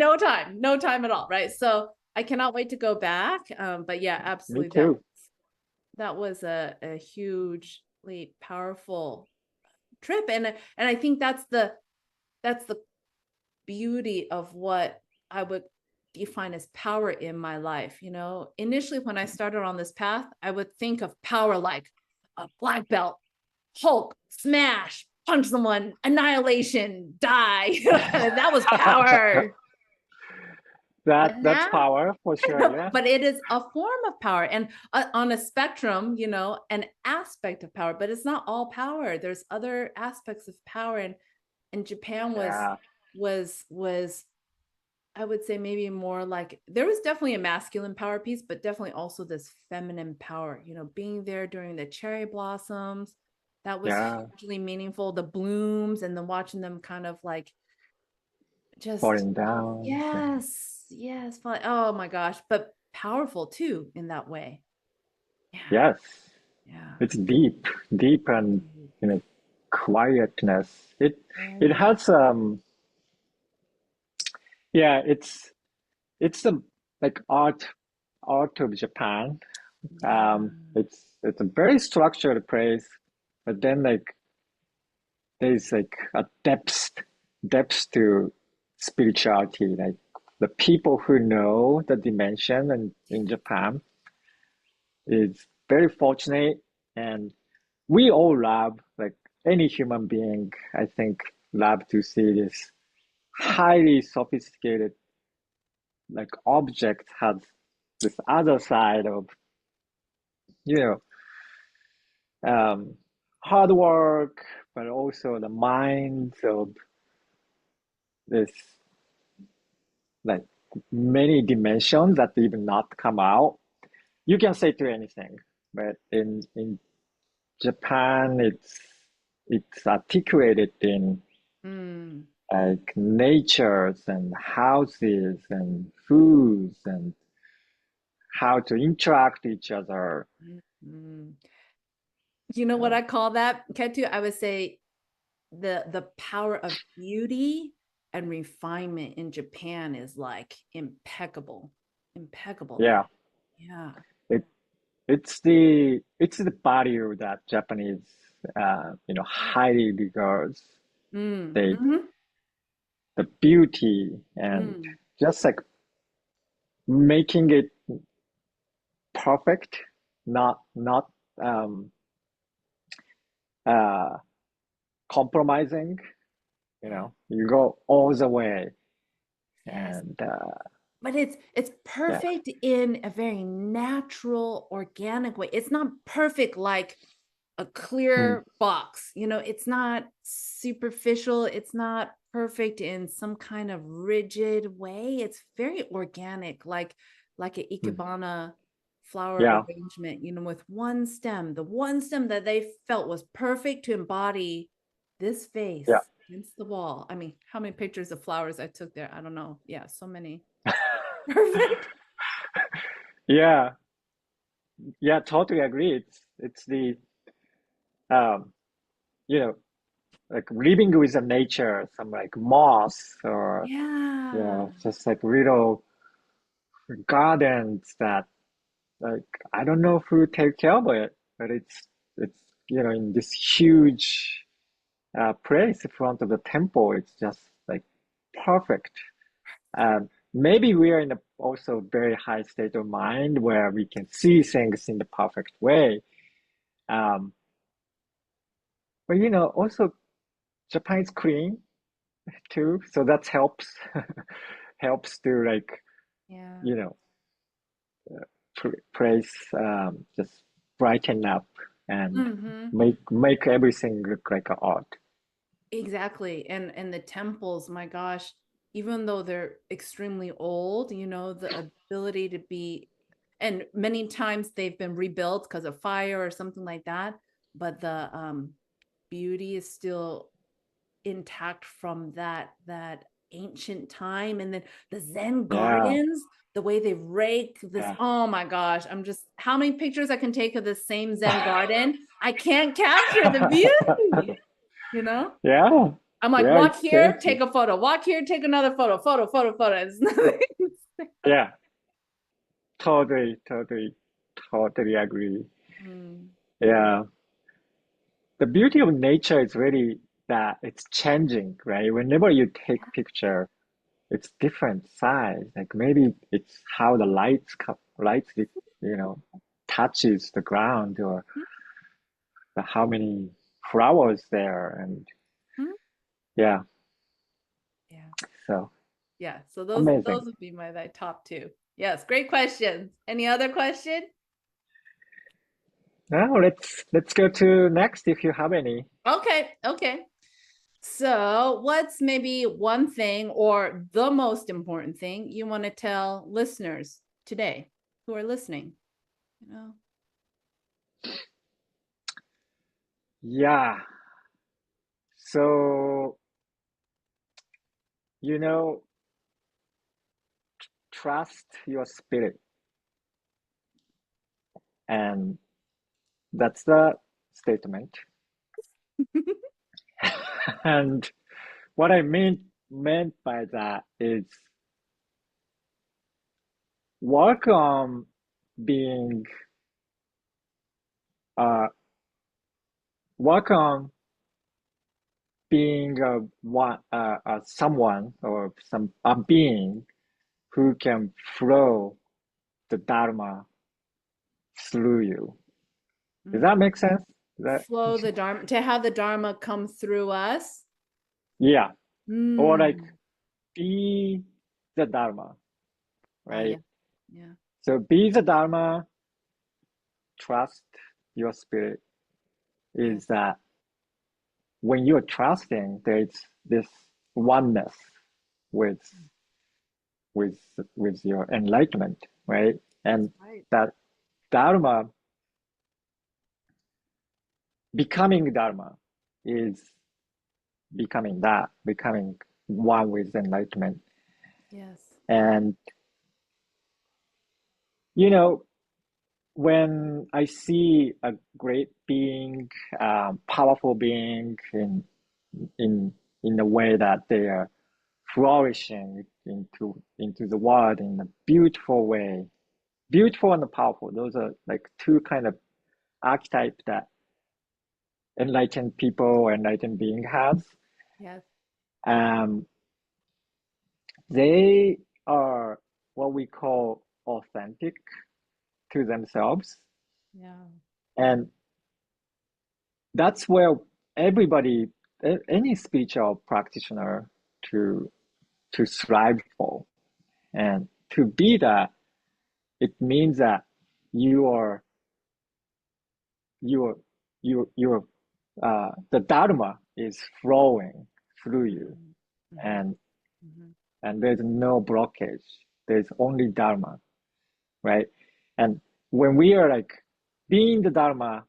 No time at all. Right. So I cannot wait to go back. But yeah, me absolutely. too. That was a hugely powerful trip. And I think that's the beauty of what I would define as power in my life. Initially, when I started on this path, I would think of power like a black belt, Hulk, smash, punch someone, annihilation, die. That was power. But That's now, power for sure. Yeah. but it is a form of power, and on a spectrum, an aspect of power, but it's not all power. There's other aspects of power, and Japan Yeah. was I would say maybe more like, there was definitely a masculine power piece, but definitely also this feminine power, being there during the cherry blossoms. That was Yeah. hugely meaningful. The blooms, and then watching them kind of like just, Falling down. yes, yes. Oh my gosh. But powerful too in that way. Yeah. Yes. Yeah. It's deep, deep and Very, you know, quietness. It very. has yeah, it's the like art of Japan. Yeah. It's a very structured place, but then like there's like a depth to spirituality. Like the people who know the dimension in Japan is very fortunate, and we all love, like any human being, I think, love to see this highly sophisticated like object has this other side of, you hard work, but also the minds of this like many dimensions that even not come out. You can say to anything, but in Japan, it's articulated in Mm. like natures and houses and foods and how to interact with each other. Mm. You know what Yeah. I call that, Ketu? I would say the power of beauty and refinement in Japan is like impeccable. Impeccable there. Yeah. Yeah. It it's the value that Japanese highly regards. Mm. They Hmm. the beauty and Mm. just like making it perfect, not um uh compromising, Yeah. you go all the way Yes. and But it's yeah. perfect in a very natural, organic way. It's not perfect like a Mm, clear box. It's not superficial. It's not perfect in some kind of rigid way. It's very organic, like an mm. ikebana flower Yeah, arrangement, with one stem, the one stem that they felt was perfect to embody this yeah. face against the wall. I mean, how many pictures of flowers I took there? I don't know. Yeah, so many. Perfect. Yeah, yeah, totally agree. It's the um you know like living with the nature, some like moss or Yeah. just like little gardens that like I don't know who take care of it, but it's in this huge place in front of the temple. It's just like perfect. Maybe we are in a also very high state of mind where we can see things in the perfect way. Um, but also Japan is clean too, so that helps helps to like Yeah. you know place just brighten up and Hmm. make everything look like art. Exactly. And the temples, my gosh, even though they're extremely old, the ability to be, and many times they've been rebuilt because of fire or something like that, but the beauty is still intact from that ancient time. And then the Zen Yeah, gardens, the way they rake this, yeah. oh my gosh, I'm just, how many pictures I can take of the same Zen garden? I can't capture the beauty, you know? Yeah, I'm like, yeah, walk it's here, crazy. take a photo, walk here, take another photo, photo. It's nothing. Yeah, totally agree. Mm, Yeah, the beauty of nature is really that it's changing, right? Whenever you take picture, it's different size. Like maybe it's how the lights, you know, touches the ground or how many flowers there. And mhm. yeah, Yeah. so Yeah. So those amazing. would be my top two. Yes, great questions. Any other question? Now let's go to next if you have any. Okay. So, what's maybe one thing or the most important thing you want to tell listeners today who are listening? You know? Yeah. So, you know, trust your spirit. And that's the statement. And what I meant by that is work on being uh work on being someone or some a being who can flow the Dharma through you. Does that Mm. make sense? That Flow the Dharma, to have the Dharma come through us. yeah. Or like Mm. be the Dharma, Oh, yeah. right? Yeah. So be the Dharma, trust your spirit Yeah. is that when you're trusting, there's this oneness with with with your enlightenment, right? That's And right. that Dharma, becoming Dharma, is becoming one with enlightenment. Yes. And you know, when I see a great being, powerful being in in the way that they are flourishing into the world in a beautiful way. Beautiful and powerful. Those are like two kind of archetype that enlightened people, enlightened being has. Yes. Um, they are what we call authentic to themselves. Yeah. And that's where everybody, any spiritual practitioner to strive for. And to be that, it means that you are you are you're the Dharma is flowing through you, Mhm. Mhm. and Mhm. there's no blockage. There's only Dharma, right? And when we are like being the Dharma,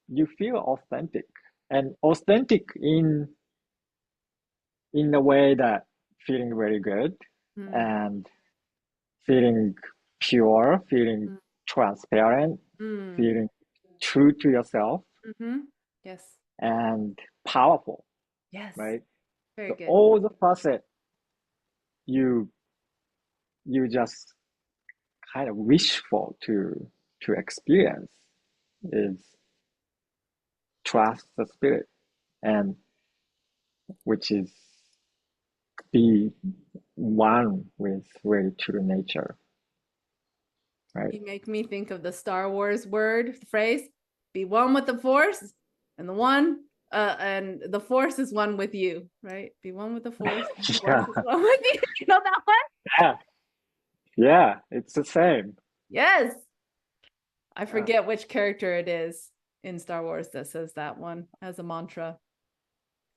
you feel authentic, and authentic in a way that feeling very good Mm. and feeling pure, feeling Mm. transparent, Mm. feeling true to yourself Mhm. Yes. and powerful, Yes. right? Very So good. all the facet you just kind of wish for to experience is trust the spirit, and which is be one with very true nature, right? You make me think of the Star Wars word phrase, be one with the force, and and the force is one with you, right? Be one with the force, and the force Yeah, is one with you. You know that one? yeah, yeah. It's the same. Yes. I Yeah, forget which character it is in Star Wars that says that one as a mantra.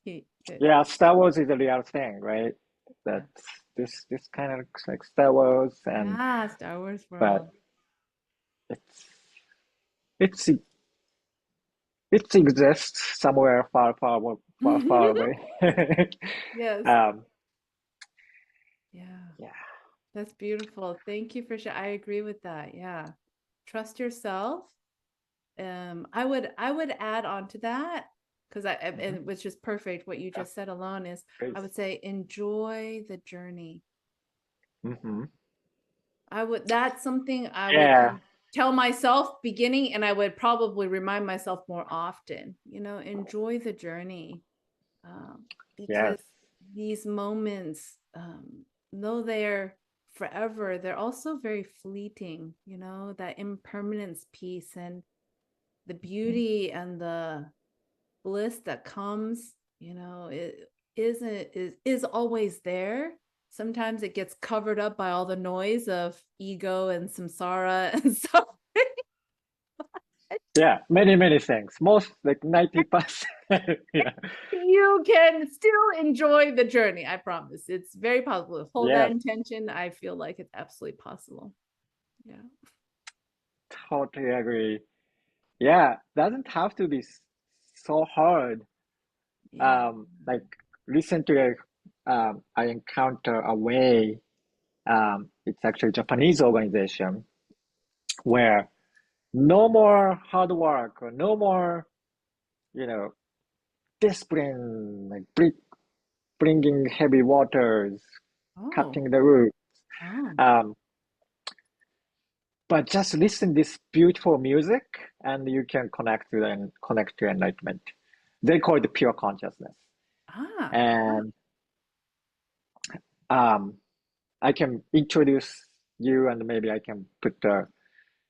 yeah. Star Wars is a real thing, right? Yeah. That's this kind of looks like Star Wars, and Yeah, Star Wars but world. it's it's it exists somewhere far away. Yes. um, Yeah. yeah. That's beautiful. Thank you for sharing. I agree with that. Yeah. Trust yourself. I would add on to that because Hmm. and which is perfect. What you Yeah, just said alone is I please. would say enjoy the journey. Hmm. That's something I would Yeah, tell myself beginning, and I would probably remind myself more often, enjoy the journey. yes, Because these moments, though they're forever, they're also very fleeting, that impermanence piece and the beauty and the bliss that comes, it is always there. Sometimes it gets covered up by all the noise of ego and samsara and so yeah. Many things. Most like 90%. Yeah, you can still enjoy the journey. I promise. It's very possible. Hold that yes, intention. I feel like it's absolutely possible. Yeah. totally agree. Yeah, doesn't have to be so hard. Yeah. Like recently, I encounter a way. It's actually a Japanese organization where no more hard work or no more, you know, discipline, like bringing heavy waters, Oh. cutting the roof. Oh. Um, but just listen this beautiful music, and you can connect to enlightenment. They call it pure consciousness. Ah. And um, I can introduce you, and maybe I can put the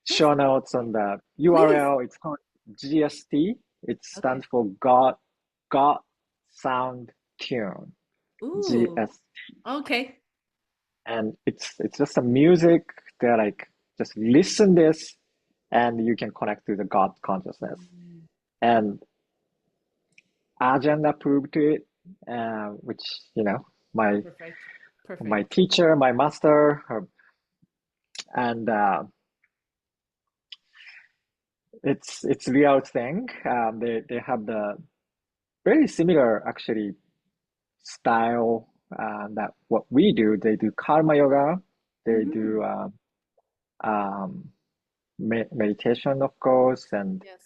Yes. show notes on the Please. URL. It's called GST. It Okay. stands for God Sound Tune. Ooh. GST. Okay. And it's just a music. They're like just listen this, and you can connect to the God consciousness. Mm. And Ajahn approved it, which my Perfect. my Perfect. teacher, my master, and it's real thing. They have the very similar actually style that what we do. They do karma yoga. They Hmm. do um, meditation, of course, and Yes.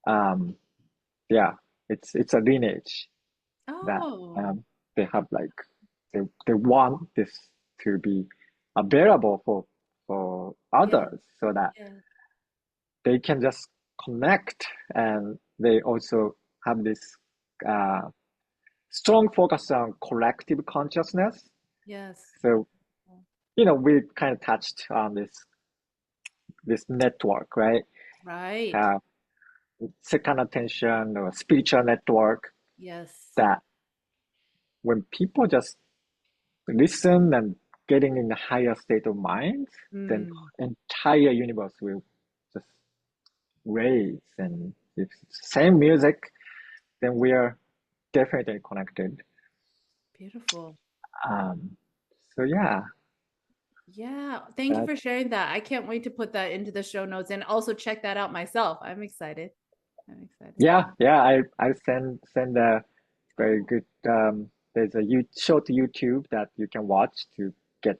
um, yeah, it's a lineage that Oh. they have like. they want this to be available for Yeah. others so that Yeah. they can just connect, and they also have this uh, strong focus on collective consciousness. Yes. So, we kind of touched on this network, right? Right. Uh, Second attention or spiritual network Yes. that when people just listen and getting in a higher state of mind, then Mm, entire universe will just raise. And if it's same music, then we are definitely connected. beautiful. Um, so yeah, Yeah. Thank you that for sharing that. I can't wait to put that into the show notes and also check that out myself. I'm excited. I'm excited. yeah, I send a very good there's a short YouTube that you can watch to get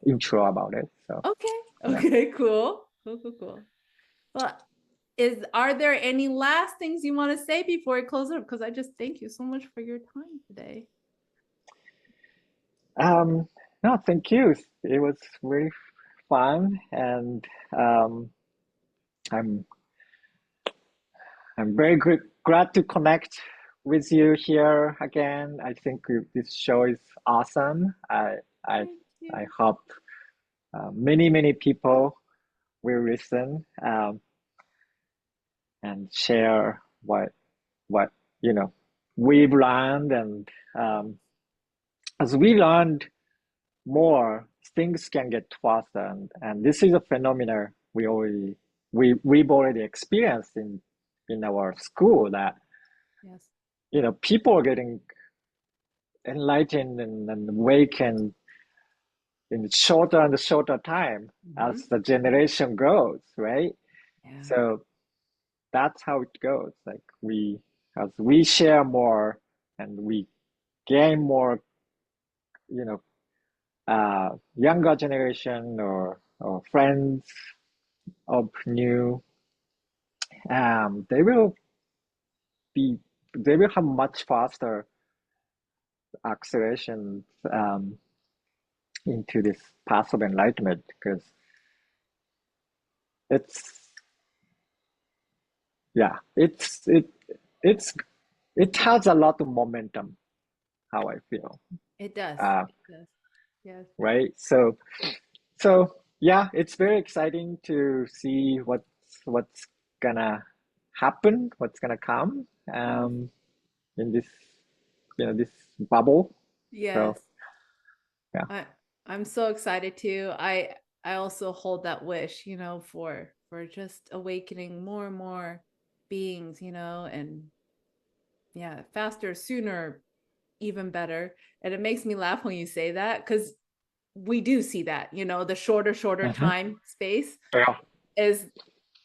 intro about it. So Okay. yeah. Okay, cool. Cool, cool, cool. Well, are there any last things you want to say before we close up? Because I just thank you so much for your time today. Um, no, thank you. It was very fun, and um, I'm I'm very glad to connect with you here again. I think this show is awesome. I Thank I you. hope many people will listen and share what you know we've learned, and um, as we learned more, things can get faster, and this is a phenomenon we've already experienced in our school, that Yes. people are getting enlightened and awakened in shorter and shorter time as Hmm. the generation grows, right? Yeah. So that's how it goes. Like as we share more and we gain more, you know, younger generation or friends of new, they will be, they will have much faster acceleration into this path of enlightenment, because it's yeah, it's it has a lot of momentum. How I feel, It does. uh, It does. Yes. right? So yeah, it's very exciting to see what's gonna happen, what's gonna come Yes. in this this bubble. So Yes. yeah. I I'm so excited too. I also hold that wish, for just awakening more and more beings, and yeah, faster, sooner, even better. And it makes me laugh when you say that because we do see that, the shorter Mhm. time space Yeah. is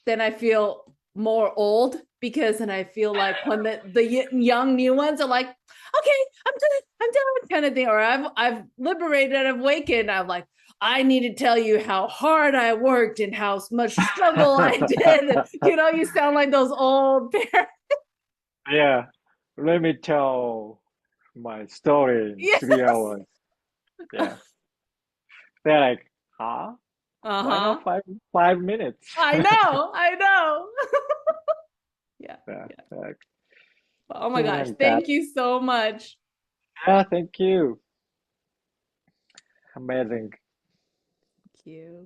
then I feel more old because then I feel like when the young new ones are like, okay, I'm done, kind of thing, or I've liberated, I've awakened. I'm like, I need to tell you how hard I worked and how much struggle I did. You sound like those old parents. Yeah. Let me tell my story in three Yes. hours. Yeah. They're like, huh? Uh Why huh. not 5 minutes? I know. I know. Yeah. Yeah. Yeah. Like, Oh my something gosh. like that. Thank you so much. Yeah, thank you. Amazing. Thank you.